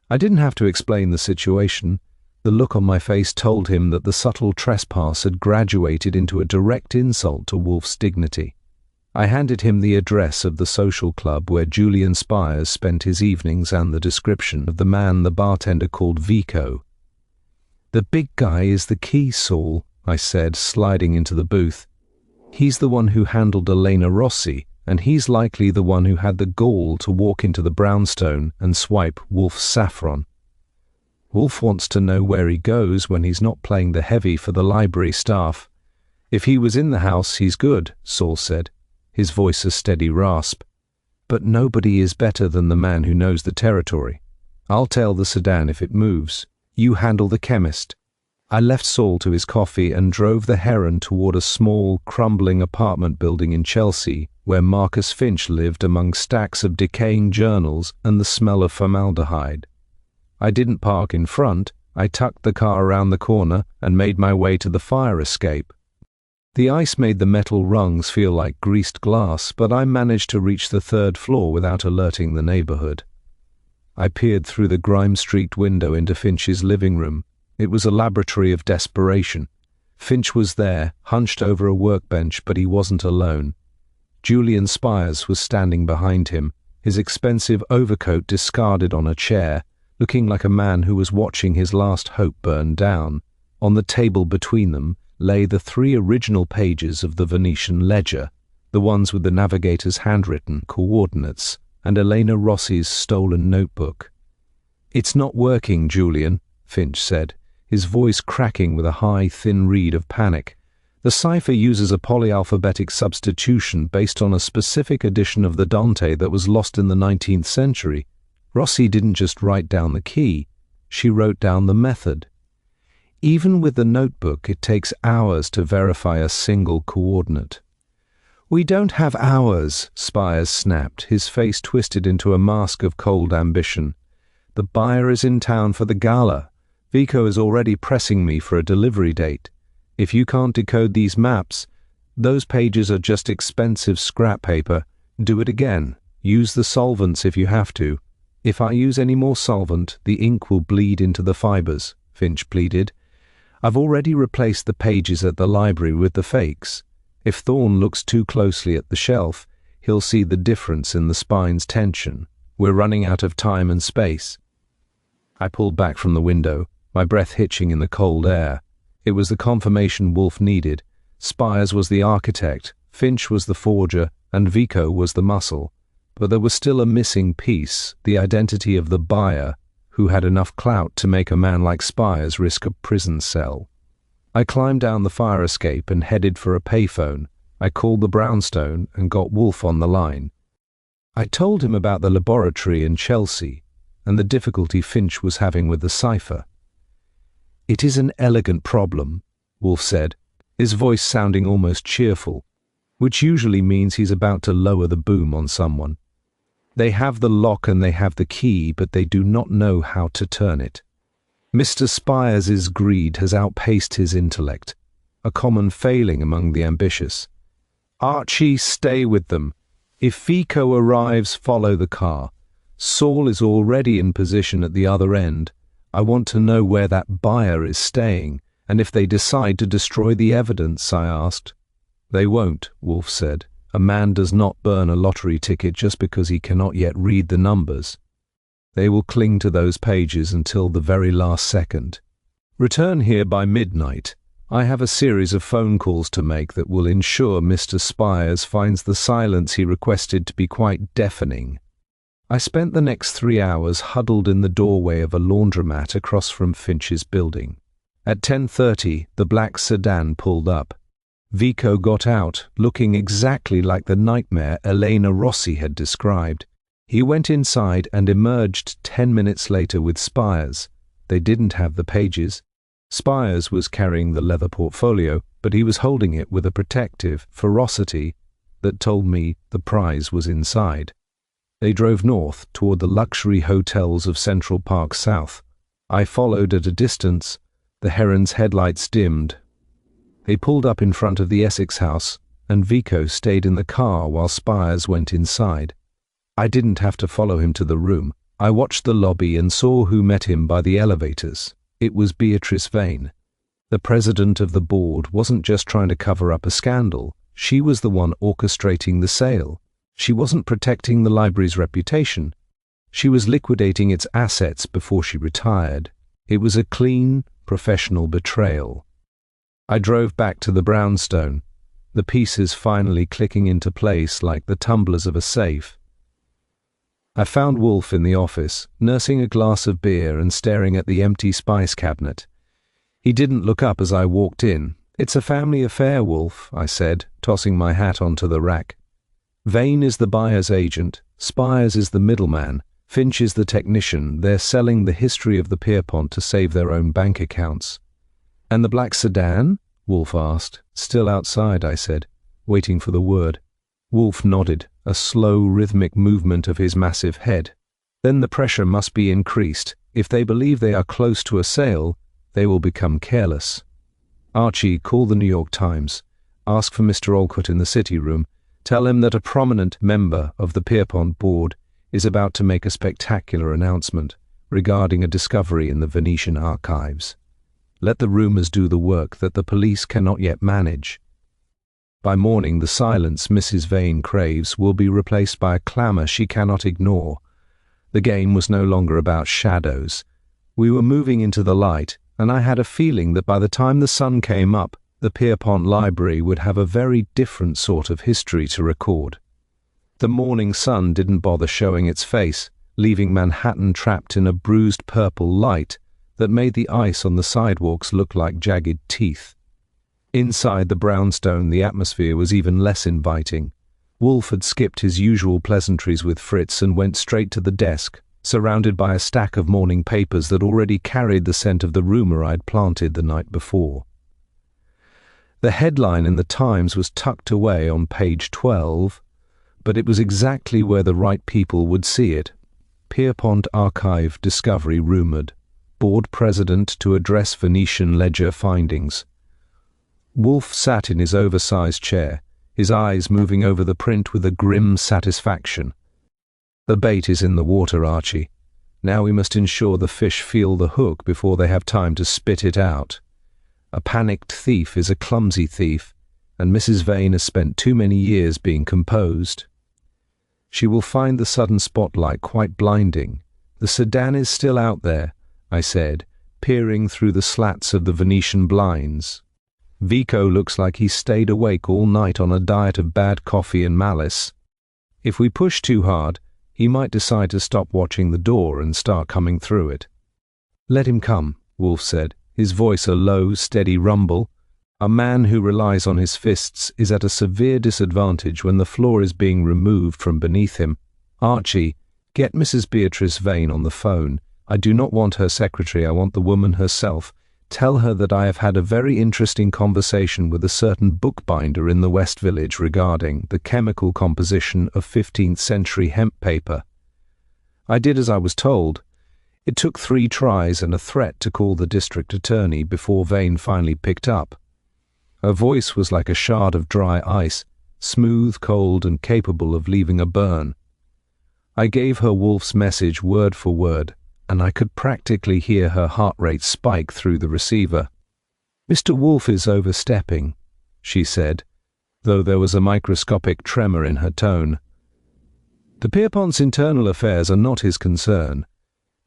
I didn't have to explain the situation. The look on my face told him that the subtle trespass had graduated into a direct insult to Wolfe's dignity. I handed him the address of the social club where Julian Spires spent his evenings and the description of the man the bartender called Vico. "The big guy is the key, Saul," I said, sliding into the booth. "He's the one who handled Elena Rossi, and he's likely the one who had the gall to walk into the brownstone and swipe Wolfe's saffron. Wolfe wants to know where he goes when he's not playing the heavy for the library staff. If he was in the house, he's good," Saul said, his voice a steady rasp. "But nobody is better than the man who knows the territory. I'll tail the sedan if it moves. You handle the chemist." I left Saul to his coffee and drove the Heron toward a small, crumbling apartment building in Chelsea where Marcus Finch lived among stacks of decaying journals and the smell of formaldehyde. I didn't park in front. I tucked the car around the corner and made my way to the fire escape. The ice made the metal rungs feel like greased glass, but I managed to reach the 3rd floor without alerting the neighborhood. I peered through the grime-streaked window into Finch's living room. It was a laboratory of desperation. Finch was there, hunched over a workbench, but he wasn't alone. Julian Spires was standing behind him, his expensive overcoat discarded on a chair, looking like a man who was watching his last hope burn down. On the table between them lay the 3 original pages of the Venetian ledger, the ones with the navigator's handwritten coordinates, and Elena Rossi's stolen notebook. "It's not working, Julian," Finch said, his voice cracking with a high, thin reed of panic. "The cipher uses a polyalphabetic substitution based on a specific edition of the Dante that was lost in the 19th century. Rossi didn't just write down the key, she wrote down the method. Even with the notebook, it takes hours to verify a single coordinate." "We don't have hours," Spires snapped, his face twisted into a mask of cold ambition. "The buyer is in town for the gala. Vico is already pressing me for a delivery date. If you can't decode these maps, those pages are just expensive scrap paper. Do it again. Use the solvents if you have to. If I use any more solvent, the ink will bleed into the fibers," Finch pleaded. "I've already replaced the pages at the library with the fakes. If Thorne looks too closely at the shelf, he'll see the difference in the spine's tension. We're running out of time and space." I pulled back from the window, my breath hitching in the cold air. It was the confirmation Wolfe needed. Spires was the architect, Finch was the forger, and Vico was the muscle. But there was still a missing piece, the identity of the buyer, who had enough clout to make a man like Spires risk a prison cell. I climbed down the fire escape and headed for a payphone. I called the brownstone and got Wolfe on the line. I told him about the laboratory in Chelsea and the difficulty Finch was having with the cipher. "It is an elegant problem," Wolfe said, his voice sounding almost cheerful, which usually means he's about to lower the boom on someone. "They have the lock and they have the key, but they do not know how to turn it. Mr. Spires's greed has outpaced his intellect, a common failing among the ambitious. Archie, stay with them. If Vico arrives, follow the car. Saul is already in position at the other end. I want to know where that buyer is staying, and if they decide to destroy the evidence," I asked. "They won't," Wolfe said. "A man does not burn a lottery ticket just because he cannot yet read the numbers. They will cling to those pages until the very last second. Return here by midnight. I have a series of phone calls to make that will ensure Mr. Spires finds the silence he requested to be quite deafening." I spent the next 3 hours huddled in the doorway of a laundromat across from Finch's building. At 10:30, the black sedan pulled up. Vico got out, looking exactly like the nightmare Elena Rossi had described. He went inside and emerged 10 minutes later with Spires. They didn't have the pages. Spires was carrying the leather portfolio, but he was holding it with a protective ferocity that told me the prize was inside. They drove north toward the luxury hotels of Central Park South. I followed at a distance. The Heron's headlights dimmed. They pulled up in front of the Essex house, and Vico stayed in the car while Spires went inside. I didn't have to follow him to the room. I watched the lobby and saw who met him by the elevators. It was Beatrice Vane. The president of the board wasn't just trying to cover up a scandal. She was the one orchestrating the sale. She wasn't protecting the library's reputation. She was liquidating its assets before she retired. It was a clean, professional betrayal. I drove back to the brownstone, the pieces finally clicking into place like the tumblers of a safe. I found Wolfe in the office, nursing a glass of beer and staring at the empty spice cabinet. He didn't look up as I walked in. "It's a family affair, Wolfe," I said, tossing my hat onto the rack. "Vane is the buyer's agent, Spires is the middleman, Finch is the technician. They're selling the history of the Pierpont to save their own bank accounts." "And the black sedan?" Wolfe asked. "Still outside," I said, waiting for the word. Wolfe nodded, a slow, rhythmic movement of his massive head. "Then the pressure must be increased. If they believe they are close to a sale, they will become careless. Archie, call the New York Times. Ask for Mr. Olcott in the city room. Tell him that a prominent member of the Pierpont board is about to make a spectacular announcement regarding a discovery in the Venetian archives. Let the rumors do the work that the police cannot yet manage. By morning, the silence Mrs. Vane craves will be replaced by a clamor she cannot ignore. The game was no longer about shadows. We were moving into the light, and I had a feeling that by the time the sun came up, the Pierpont Library would have a very different sort of history to record. The morning sun didn't bother showing its face, leaving Manhattan trapped in a bruised purple light that made the ice on the sidewalks look like jagged teeth. Inside the brownstone, the atmosphere was even less inviting. Wolfe had skipped his usual pleasantries with Fritz and went straight to the desk, surrounded by a stack of morning papers that already carried the scent of the rumor I'd planted the night before. The headline in the Times was tucked away on page 12, but it was exactly where the right people would see it. Pierpont Archive discovery rumored. Board president to address Venetian ledger findings. Wolfe sat in his oversized chair, his eyes moving over the print with a grim satisfaction. The bait is in the water, Archie. Now we must ensure the fish feel the hook before they have time to spit it out. A panicked thief is a clumsy thief, and Mrs. Vane has spent too many years being composed. She will find the sudden spotlight quite blinding. The sedan is still out there, I said, peering through the slats of the Venetian blinds. Vico looks like he stayed awake all night on a diet of bad coffee and malice. If we push too hard, he might decide to stop watching the door and start coming through it. Let him come, Wolfe said, his voice a low, steady rumble. A man who relies on his fists is at a severe disadvantage when the floor is being removed from beneath him. Archie, get Mrs. Beatrice Vane on the phone. I do not want her secretary, I want the woman herself. Tell her that I have had a very interesting conversation with a certain bookbinder in the West Village regarding the chemical composition of 15th century hemp paper. I did as I was told. It took 3 tries and a threat to call the district attorney before Vane finally picked up. Her voice was like a shard of dry ice, smooth, cold, and capable of leaving a burn. I gave her Wolfe's message word for word, and I could practically hear her heart rate spike through the receiver. "Mr. Wolfe is overstepping," she said, though there was a microscopic tremor in her tone. "The Pierpont's internal affairs are not his concern.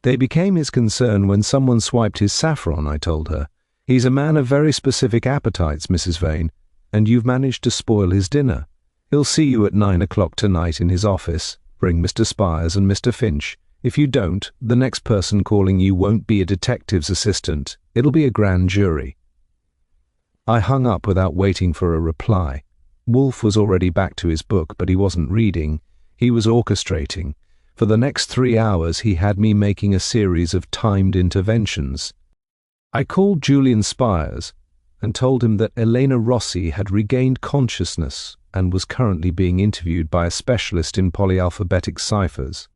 They became his concern when someone swiped his saffron," I told her. "He's a man of very specific appetites, Mrs. Vane, and you've managed to spoil his dinner. He'll see you at 9 o'clock tonight in his office. Bring Mr. Spires and Mr. Finch. If you don't, the next person calling you won't be a detective's assistant. It'll be a grand jury." I hung up without waiting for a reply. Wolfe was already back to his book, but he wasn't reading. He was orchestrating. For the next 3 hours he had me making a series of timed interventions. I called Julian Spires and told him that Elena Rossi had regained consciousness and was currently being interviewed by a specialist in polyalphabetic ciphers.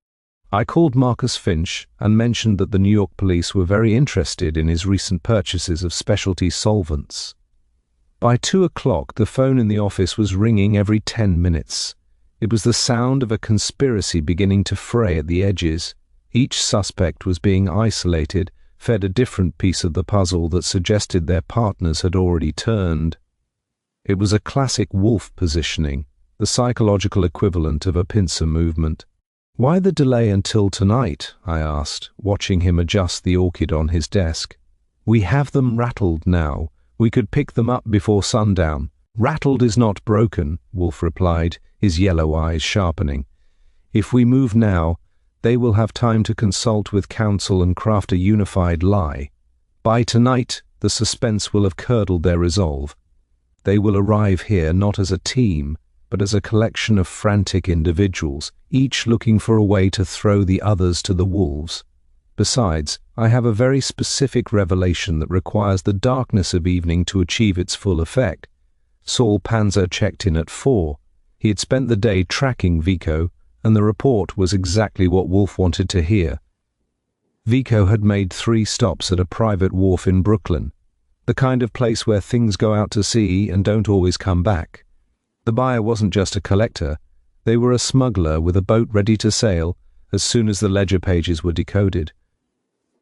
I called Marcus Finch and mentioned that the New York police were very interested in his recent purchases of specialty solvents. By 2 o'clock, the phone in the office was ringing every 10 minutes. It was the sound of a conspiracy beginning to fray at the edges. Each suspect was being isolated, fed a different piece of the puzzle that suggested their partners had already turned. It was a classic Wolfe positioning, the psychological equivalent of a pincer movement. "Why the delay until tonight?" I asked, watching him adjust the orchid on his desk. "We have them rattled now. We could pick them up before sundown." "Rattled is not broken," Wolfe replied, his yellow eyes sharpening. "If we move now, they will have time to consult with counsel and craft a unified lie. By tonight, the suspense will have curdled their resolve. They will arrive here not as a team, but as a collection of frantic individuals, each looking for a way to throw the others to the wolves. Besides, I have a very specific revelation that requires the darkness of evening to achieve its full effect. Saul Panzer checked in at 4. He had spent the day tracking Vico, and the report was exactly what Wolfe wanted to hear. Vico had made 3 stops at a private wharf in Brooklyn. the kind of place where things go out to sea and don't always come back. The buyer wasn't just a collector, they were a smuggler with a boat ready to sail as soon as the ledger pages were decoded.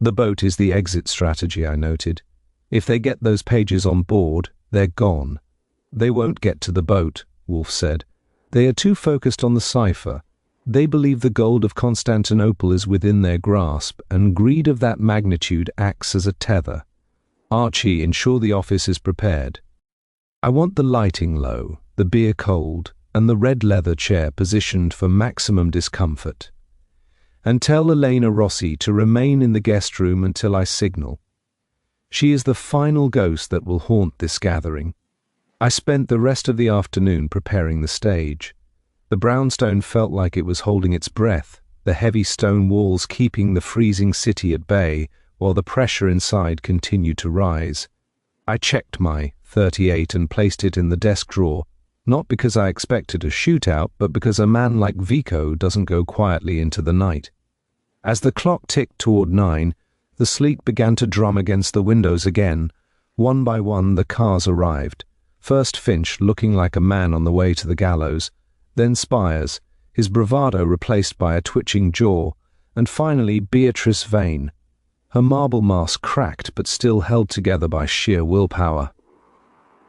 The boat is the exit strategy, I noted. If they get those pages on board, they're gone. They won't get to the boat, Wolfe said. They are too focused on the cipher. They believe the gold of Constantinople is within their grasp, and greed of that magnitude acts as a tether. Archie, ensure the office is prepared. I want the lighting low, the beer cold, and the red leather chair positioned for maximum discomfort. And tell Elena Rossi to remain in the guest room until I signal. She is the final ghost that will haunt this gathering. I spent the rest of the afternoon preparing the stage. The brownstone felt like it was holding its breath, the heavy stone walls keeping the freezing city at bay, while the pressure inside continued to rise. I checked my 38 and placed it in the desk drawer, not because I expected a shootout, but because a man like Vico doesn't go quietly into the night. As the clock ticked toward 9, the sleet began to drum against the windows again. One by one the cars arrived. First Finch, looking like a man on the way to the gallows, then Spires, his bravado replaced by a twitching jaw, and finally Beatrice Vane. Her marble mask cracked but still held together by sheer willpower.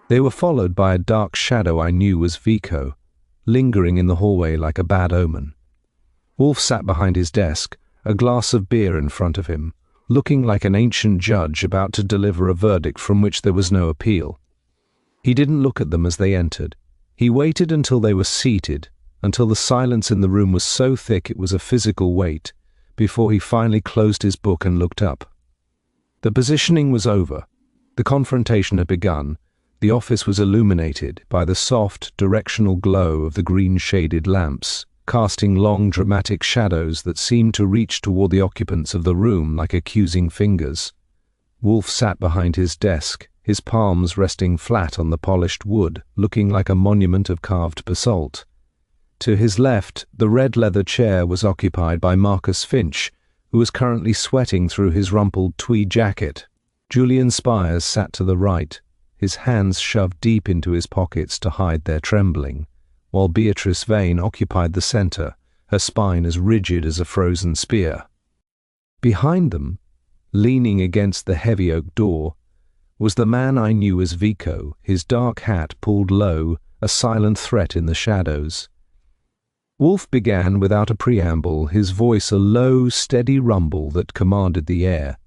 They were followed by a dark shadow I knew was Vico, lingering in the hallway like a bad omen. Wolfe sat behind his desk, a glass of beer in front of him, looking like an ancient judge about to deliver a verdict from which there was no appeal. He didn't look at them as they entered. He waited until they were seated, until the silence in the room was so thick it was a physical weight, before he finally closed his book and looked up. The positioning was over. The confrontation had begun. The office was illuminated by the soft, directional glow of the green-shaded lamps, casting long, dramatic shadows that seemed to reach toward the occupants of the room like accusing fingers. Wolfe sat behind his desk, his palms resting flat on the polished wood, looking like a monument of carved basalt. To his left, the red leather chair was occupied by Marcus Finch, who was currently sweating through his rumpled tweed jacket. Julian Spires sat to the right, his hands shoved deep into his pockets to hide their trembling, while Beatrice Vane occupied the center, her spine as rigid as a frozen spear. Behind them, leaning against the heavy oak door, was the man I knew as Vico, his dark hat pulled low, a silent threat in the shadows. Wolfe began without a preamble, his voice a low, steady rumble that commanded the air.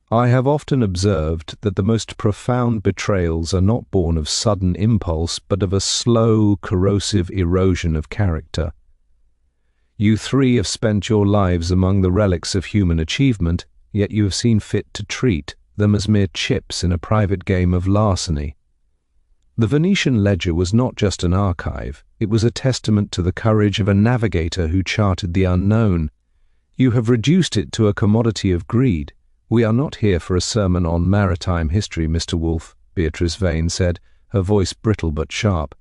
I have often observed that the most profound betrayals are not born of sudden impulse, but of a slow, corrosive erosion of character. You three have spent your lives among the relics of human achievement, yet you have seen fit to treat them as mere chips in a private game of larceny. The Venetian ledger was not just an archive, it was a testament to the courage of a navigator who charted the unknown. You have reduced it to a commodity of greed. We are not here for a sermon on maritime history, Mr. Wolfe, Beatrice Vane said, her voice brittle but sharp.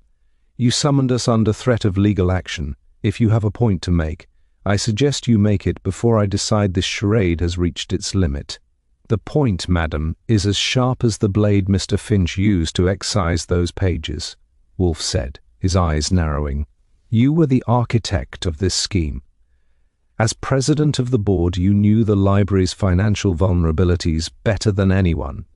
You summoned us under threat of legal action. If you have a point to make, I suggest you make it before I decide this charade has reached its limit. The point, madam, is as sharp as the blade Mr. Finch used to excise those pages, Wolfe said, his eyes narrowing. You were the architect of this scheme. As president of the board, you knew the library's financial vulnerabilities better than anyone.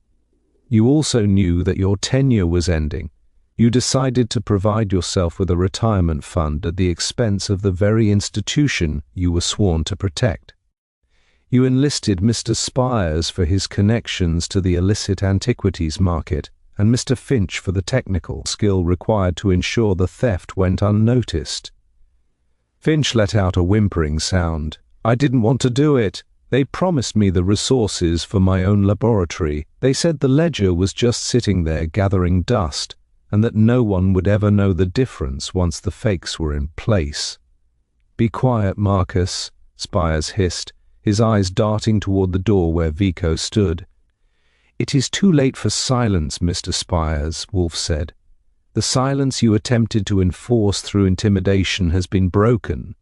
You also knew that your tenure was ending. You decided to provide yourself with a retirement fund at the expense of the very institution you were sworn to protect. You enlisted Mr. Spires for his connections to the illicit antiquities market, and Mr. Finch for the technical skill required to ensure the theft went unnoticed. Finch let out a whimpering sound. I didn't want to do it. They promised me the resources for my own laboratory. They said the ledger was just sitting there gathering dust, and that no one would ever know the difference once the fakes were in place. Be quiet, Marcus, Spires hissed, his eyes darting toward the door where Vico stood. It is too late for silence, Mr. Spires, Wolfe said. The silence you attempted to enforce through intimidation has been broken.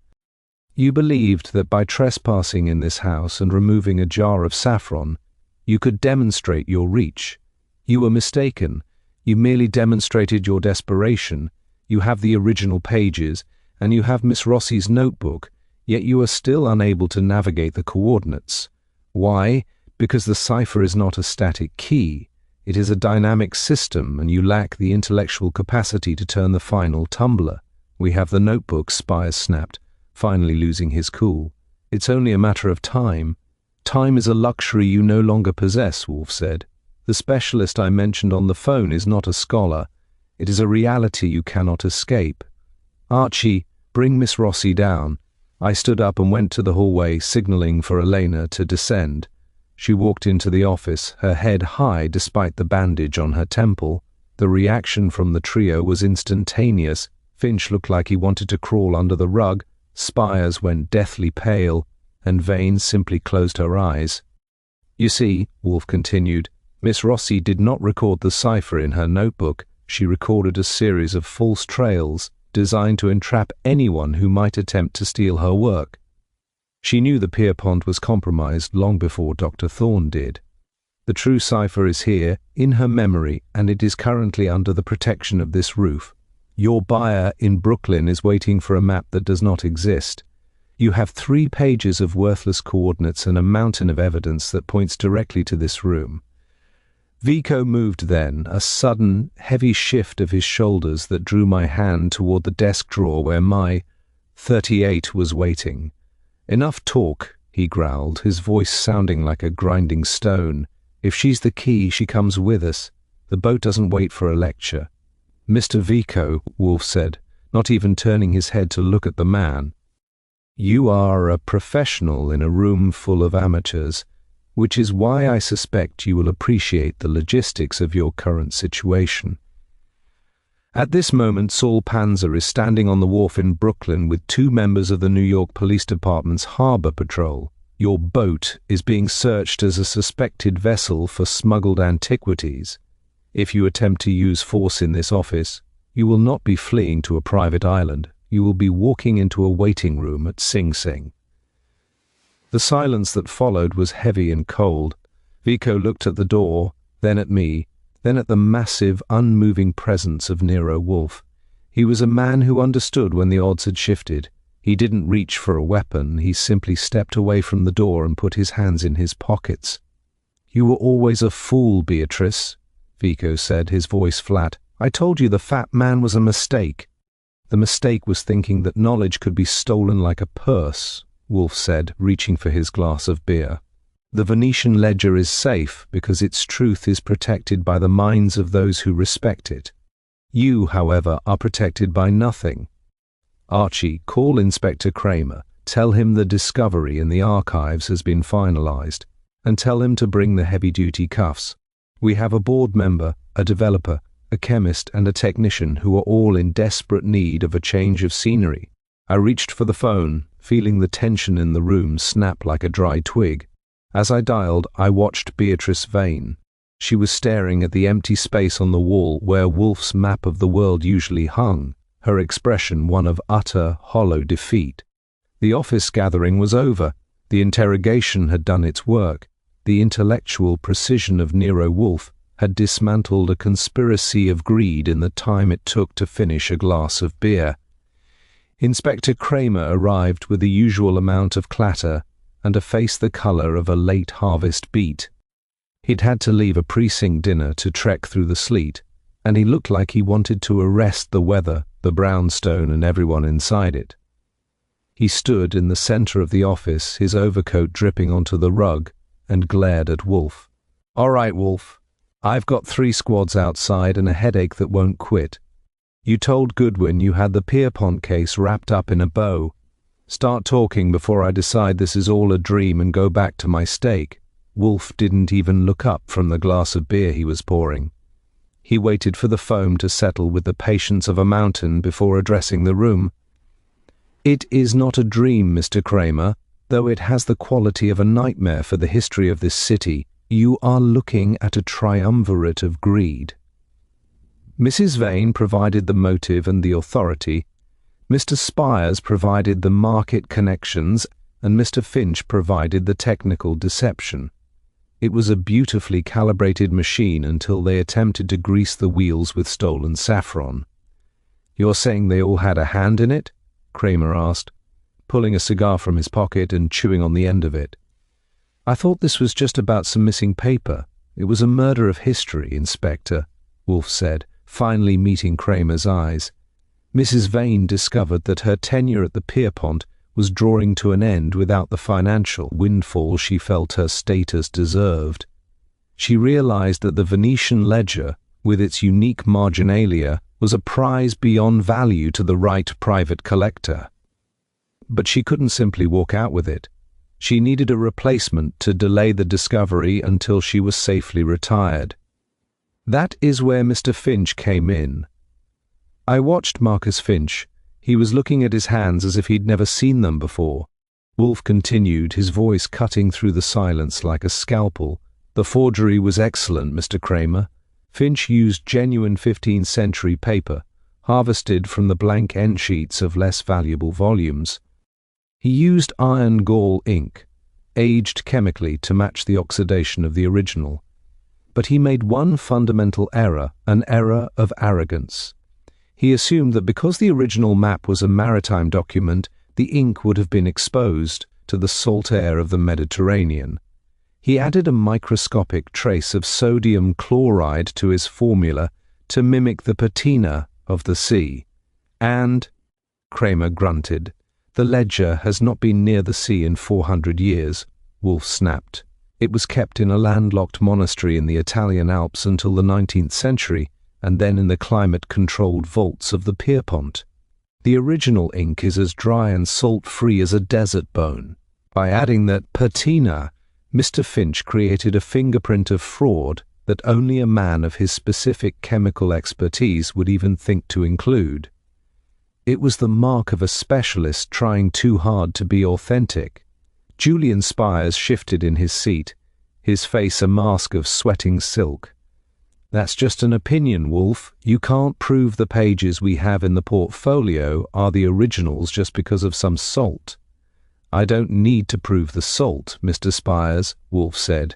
You believed that by trespassing in this house and removing a jar of saffron, you could demonstrate your reach. You were mistaken. You merely demonstrated your desperation. You have the original pages, and you have Miss Rossi's notebook, yet you are still unable to navigate the coordinates. Why? Because the cipher is not a static key. It is a dynamic system, and you lack the intellectual capacity to turn the final tumbler. We have the notebook, Spires snapped, finally losing his cool. It's only a matter of time. Time is a luxury you no longer possess, Wolfe said. The specialist I mentioned on the phone is not a scholar. It is a reality you cannot escape. Archie, bring Miss Rossi down. I stood up and went to the hallway, signaling for Elena to descend. She walked into the office, her head high despite the bandage on her temple. The reaction from the trio was instantaneous. Finch looked like he wanted to crawl under the rug, Spires went deathly pale, and Vane simply closed her eyes. You see, Wolfe continued, Miss Rossi did not record the cipher in her notebook. She recorded a series of false trails designed to entrap anyone who might attempt to steal her work. She knew the Pierpont was compromised long before Dr. Thorne did. The true cipher is here, in her memory, and it is currently under the protection of this roof. Your buyer in Brooklyn is waiting for a map that does not exist. You have 3 pages of worthless coordinates and a mountain of evidence that points directly to this room. Vico moved then, a sudden, heavy shift of his shoulders that drew my hand toward the desk drawer where my 38 was waiting. Enough talk, he growled, his voice sounding like a grinding stone. If she's the key, she comes with us. The boat doesn't wait for a lecture. Mr. Vico, Wolfe said, not even turning his head to look at the man. You are a professional in a room full of amateurs, which is why I suspect you will appreciate the logistics of your current situation. At this moment, Saul Panzer is standing on the wharf in Brooklyn with 2 members of the New York Police Department's Harbor Patrol. Your boat is being searched as a suspected vessel for smuggled antiquities. If you attempt to use force in this office, you will not be fleeing to a private island. You will be walking into a waiting room at Sing Sing. The silence that followed was heavy and cold. Vico looked at the door, then at me, then at the massive, unmoving presence of Nero Wolfe. He was a man who understood when the odds had shifted. He didn't reach for a weapon, he simply stepped away from the door and put his hands in his pockets. You were always a fool, Beatrice, Vico said, his voice flat. I told you the fat man was a mistake. The mistake was thinking that knowledge could be stolen like a purse, Wolfe said, reaching for his glass of beer. The Venetian ledger is safe because its truth is protected by the minds of those who respect it. You, however, are protected by nothing. Archie, call Inspector Cramer, tell him the discovery in the archives has been finalized, and tell him to bring the heavy-duty cuffs. We have a board member, a developer, a chemist, and a technician who are all in desperate need of a change of scenery. I reached for the phone, feeling the tension in the room snap like a dry twig. As I dialed, I watched Beatrice Vane. She was staring at the empty space on the wall where Wolfe's map of the world usually hung, her expression one of utter, hollow defeat. The office gathering was over. The interrogation had done its work. The intellectual precision of Nero Wolfe had dismantled a conspiracy of greed in the time it took to finish a glass of beer. Inspector Cramer arrived with the usual amount of clatter and a face the color of a late harvest beet. He'd had to leave a precinct dinner to trek through the sleet, and he looked like he wanted to arrest the weather, the brownstone, and everyone inside it. He stood in the center of the office, his overcoat dripping onto the rug, and glared at Wolfe. All right, Wolfe. I've got 3 squads outside and a headache that won't quit. You told Goodwin you had the Pierpont case wrapped up in a bow. Start talking before I decide this is all a dream and go back to my steak. Wolfe didn't even look up from the glass of beer he was pouring. He waited for the foam to settle with the patience of a mountain before addressing the room. It is not a dream, Mr. Cramer, though it has the quality of a nightmare for the history of this city. You are looking at a triumvirate of greed. Mrs. Vane provided the motive and the authority. Mr. Spires provided the market connections, and Mr. Finch provided the technical deception. It was a beautifully calibrated machine until they attempted to grease the wheels with stolen saffron. "You're saying they all had a hand in it?" Cramer asked, pulling a cigar from his pocket and chewing on the end of it. "I thought this was just about some missing paper. It was a murder of history, Inspector," Wolfe said, finally meeting Cramer's eyes. Mrs. Vane discovered that her tenure at the Pierpont was drawing to an end without the financial windfall she felt her status deserved. She realized that the Venetian ledger, with its unique marginalia, was a prize beyond value to the right private collector. But she couldn't simply walk out with it. She needed a replacement to delay the discovery until she was safely retired. That is where Mr. Finch came in. I watched Marcus Finch. He was looking at his hands as if he'd never seen them before. Wolfe continued, his voice cutting through the silence like a scalpel. "The forgery was excellent, Mr. Cramer. Finch used genuine 15th century paper, harvested from the blank end sheets of less valuable volumes. He used iron gall ink, aged chemically to match the oxidation of the original. But he made one fundamental error, an error of arrogance. He assumed that because the original map was a maritime document, the ink would have been exposed to the salt air of the Mediterranean. He added a microscopic trace of sodium chloride to his formula to mimic the patina of the sea. And," Cramer grunted, "the ledger has not been near the sea in 400 years, Wolfe snapped. "It was kept in a landlocked monastery in the Italian Alps until the 19th century, and then in the climate-controlled vaults of the Pierpont. The original ink is as dry and salt-free as a desert bone. By adding that patina, Mr. Finch created a fingerprint of fraud that only a man of his specific chemical expertise would even think to include. It was the mark of a specialist trying too hard to be authentic." Julian Spires shifted in his seat, his face a mask of sweating silk. "That's just an opinion, Wolfe. You can't prove the pages we have in the portfolio are the originals just because of some salt." "I don't need to prove the salt, Mr. Spires," Wolfe said.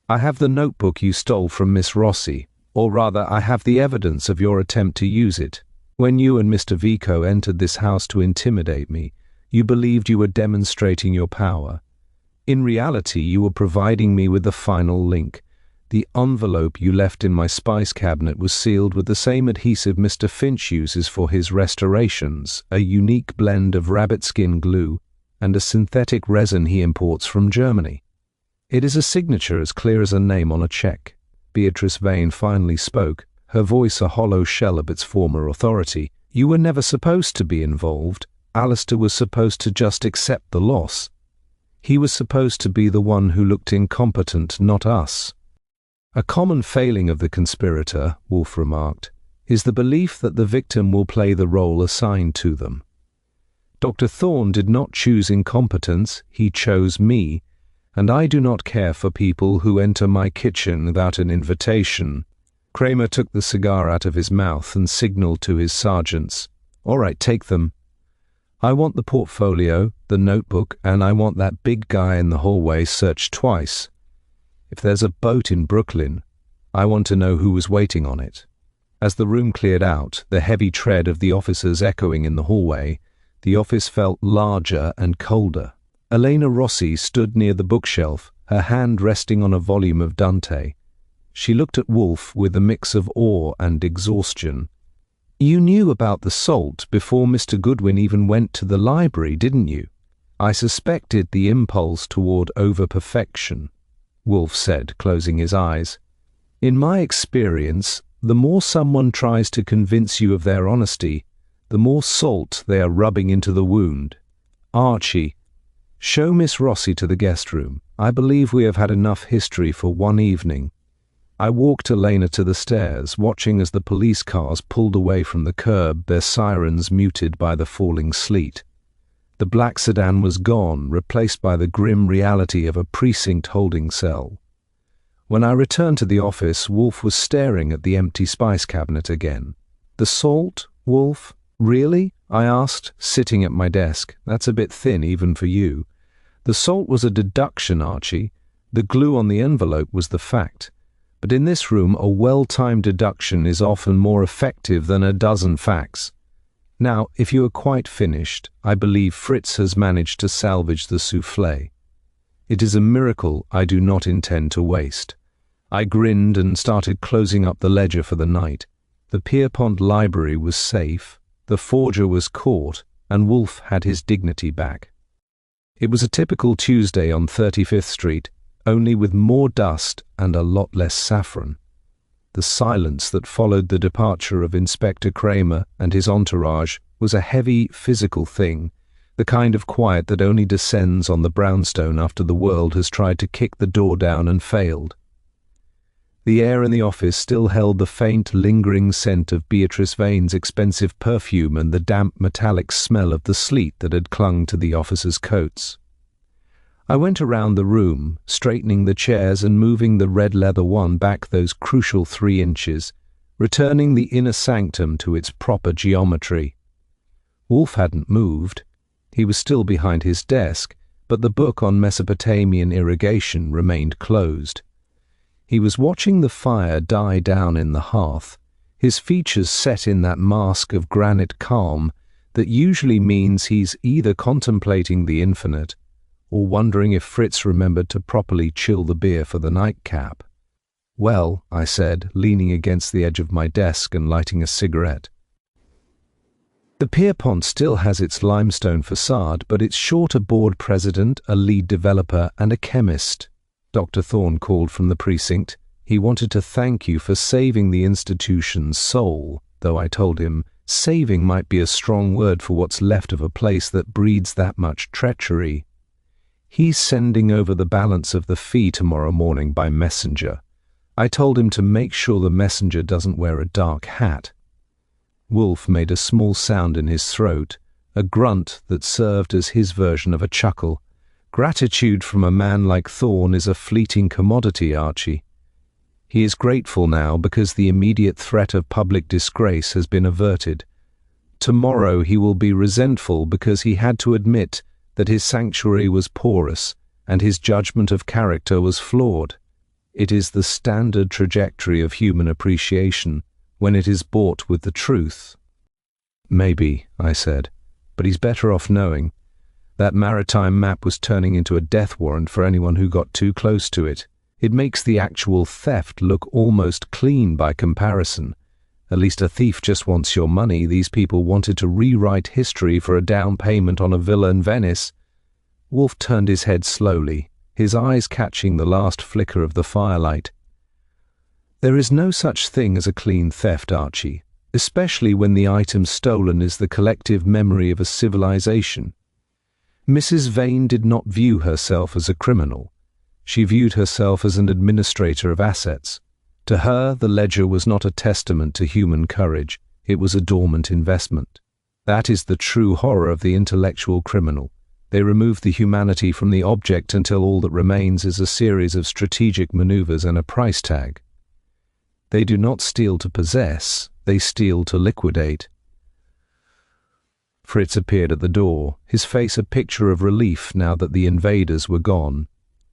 "I have the notebook you stole from Miss Rossi, or rather I have the evidence of your attempt to use it. When you and Mr. Vico entered this house to intimidate me, you believed you were demonstrating your power. In reality, you were providing me with the final link. The envelope you left in my spice cabinet was sealed with the same adhesive Mr. Finch uses for his restorations, a unique blend of rabbit skin glue and a synthetic resin he imports from Germany. It is a signature as clear as a name on a check." Beatrice Vane finally spoke, her voice a hollow shell of its former authority. "You were never supposed to be involved. Alistair was supposed to just accept the loss. He was supposed to be the one who looked incompetent, not us." "A common failing of the conspirator," Wolfe remarked, "is the belief that the victim will play the role assigned to them. Dr. Thorne did not choose incompetence, he chose me, and I do not care for people who enter my kitchen without an invitation." Cramer took the cigar out of his mouth and signaled to his sergeants. "All right, take them. I want the portfolio, the notebook, and I want that big guy in the hallway searched twice. If there's a boat in Brooklyn, I want to know who was waiting on it." As the room cleared out, the heavy tread of the officers echoing in the hallway, the office felt larger and colder. Elena Rossi stood near the bookshelf, her hand resting on a volume of Dante. She looked at Wolfe with a mix of awe and exhaustion. "You knew about the salt before Mr. Goodwin even went to the library, didn't you?" "I suspected the impulse toward over-perfection," Wolfe said, closing his eyes. "In my experience, the more someone tries to convince you of their honesty, the more salt they are rubbing into the wound. Archie, show Miss Rossi to the guest room. I believe we have had enough history for one evening." I walked Elena to the stairs, watching as the police cars pulled away from the curb, their sirens muted by the falling sleet. The black sedan was gone, replaced by the grim reality of a precinct holding cell. When I returned to the office, Wolfe was staring at the empty spice cabinet again. "The salt, Wolfe? Really?" I asked, sitting at my desk. "That's a bit thin even for you." "The salt was a deduction, Archie. The glue on the envelope was the fact, but in this room a well-timed deduction is often more effective than a dozen facts. Now, if you are quite finished, I believe Fritz has managed to salvage the soufflé. It is a miracle I do not intend to waste. I grinned and started closing up the ledger for the night. The Pierpont library was safe, the forger was caught, and Wolfe had his dignity back. It was a typical Tuesday on 35th Street, only with more dust and a lot less saffron. The silence that followed the departure of Inspector Cramer and his entourage was a heavy, physical thing, the kind of quiet that only descends on the brownstone after the world has tried to kick the door down and failed. The air in the office still held the faint, lingering scent of Beatrice Vane's expensive perfume and the damp, metallic smell of the sleet that had clung to the officers' coats. I went around the room, straightening the chairs and moving the red leather one back those crucial 3 inches, returning the inner sanctum to its proper geometry. Wolfe hadn't moved. He was still behind his desk, but the book on Mesopotamian irrigation remained closed. He was watching the fire die down in the hearth, his features set in that mask of granite calm that usually means he's either contemplating the infinite or wondering if Fritz remembered to properly chill the beer for the nightcap. "Well," I said, leaning against the edge of my desk and lighting a cigarette. "The Pierpont still has its limestone facade, but it's short a board president, a lead developer, and a chemist." Dr. Thorne called from the precinct. He wanted to thank you for saving the institution's soul, though I told him saving might be a strong word for what's left of a place that breeds that much treachery. He's sending over the balance of the fee tomorrow morning by messenger. I told him to make sure the messenger doesn't wear a dark hat. Wolfe made a small sound in his throat, a grunt that served as his version of a chuckle. "Gratitude from a man like Thorne is a fleeting commodity, Archie. He is grateful now because the immediate threat of public disgrace has been averted. Tomorrow he will be resentful because he had to admit that his sanctuary was porous and his judgment of character was flawed. It is the standard trajectory of human appreciation when it is bought with the truth." "Maybe," I said, "but he's better off knowing. That maritime map was turning into a death warrant for anyone who got too close to it. It makes the actual theft look almost clean by comparison. At least a thief just wants your money. These people wanted to rewrite history for a down payment on a villa in Venice." Wolfe turned his head slowly, his eyes catching the last flicker of the firelight. "There is no such thing as a clean theft, Archie, especially when the item stolen is the collective memory of a civilization. Mrs. Vane did not view herself as a criminal. She viewed herself as an administrator of assets. To her, the ledger was not a testament to human courage, it was a dormant investment. That is the true horror of the intellectual criminal. They remove the humanity from the object until all that remains is a series of strategic maneuvers and a price tag. They do not steal to possess, they steal to liquidate." Fritz appeared at the door, his face a picture of relief now that the invaders were gone.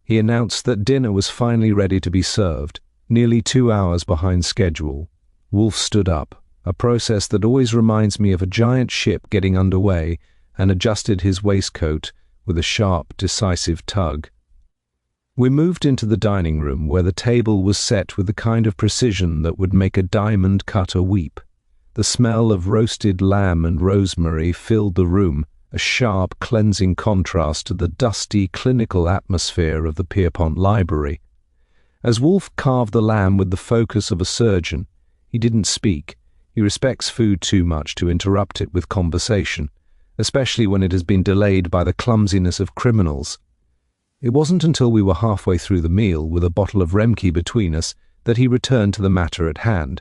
He announced that dinner was finally ready to be served, nearly 2 hours behind schedule. Wolfe stood up, a process that always reminds me of a giant ship getting underway, and adjusted his waistcoat with a sharp, decisive tug. We moved into the dining room, where the table was set with the kind of precision that would make a diamond cutter weep. The smell of roasted lamb and rosemary filled the room, a sharp, cleansing contrast to the dusty, clinical atmosphere of the Pierpont library. As Wolfe carved the lamb with the focus of a surgeon, he didn't speak. He respects food too much to interrupt it with conversation, especially when it has been delayed by the clumsiness of criminals. It wasn't until we were halfway through the meal, with a bottle of Remke between us, that he returned to the matter at hand.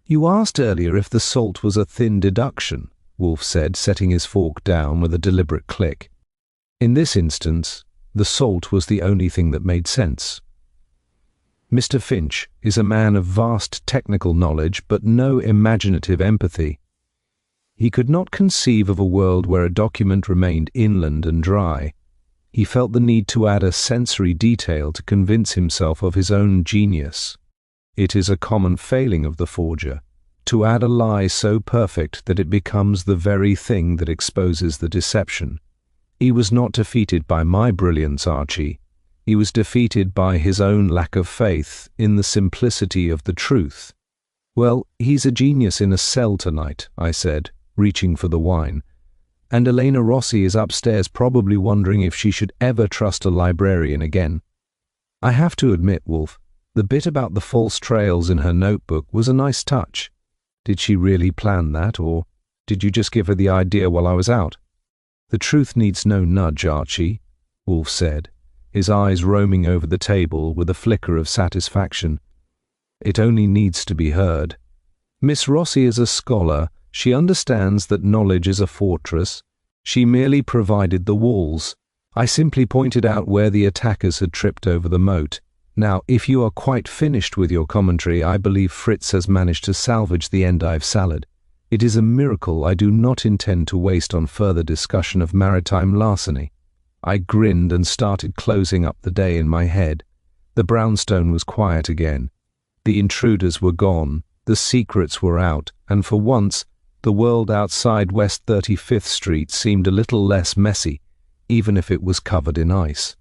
"You asked earlier if the salt was a thin deduction," Wolfe said, setting his fork down with a deliberate click. "In this instance, the salt was the only thing that made sense. Mr. Finch is a man of vast technical knowledge but no imaginative empathy. He could not conceive of a world where a document remained inland and dry. He felt the need to add a sensory detail to convince himself of his own genius. It is a common failing of the forger, to add a lie so perfect that it becomes the very thing that exposes the deception. He was not defeated by my brilliance, Archie. He was defeated by his own lack of faith in the simplicity of the truth. "Well, he's a genius in a cell tonight," I said, reaching for the wine. "And Elena Rossi is upstairs probably wondering if she should ever trust a librarian again." I have to admit, Wolfe, the bit about the false trails in her notebook was a nice touch. Did she really plan that, or did you just give her the idea while I was out? "The truth needs no nudge, Archie," Wolfe said, his eyes roaming over the table with a flicker of satisfaction. "It only needs to be heard. Miss Rossi is a scholar. She understands that knowledge is a fortress. She merely provided the walls. I simply pointed out where the attackers had tripped over the moat. Now, if you are quite finished with your commentary, I believe Fritz has managed to salvage the endive salad. It is a miracle I do not intend to waste on further discussion of maritime larceny." I grinned and started closing up the day in my head. The brownstone was quiet again. The intruders were gone, the secrets were out, and for once, the world outside West 35th Street seemed a little less messy, even if it was covered in ice.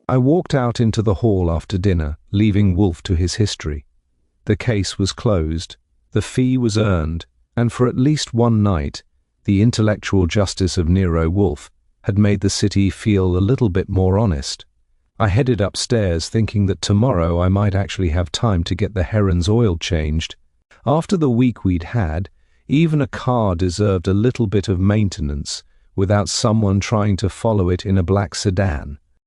I walked out into the hall after dinner, leaving Wolfe to his history. The case was closed, the fee was earned, and for at least one night, the intellectual justice of Nero Wolfe had made the city feel a little bit more honest. I headed upstairs thinking that tomorrow I might actually have time to get the Heron's oil changed. After the week we'd had, even a car deserved a little bit of maintenance without someone trying to follow it in a black sedan.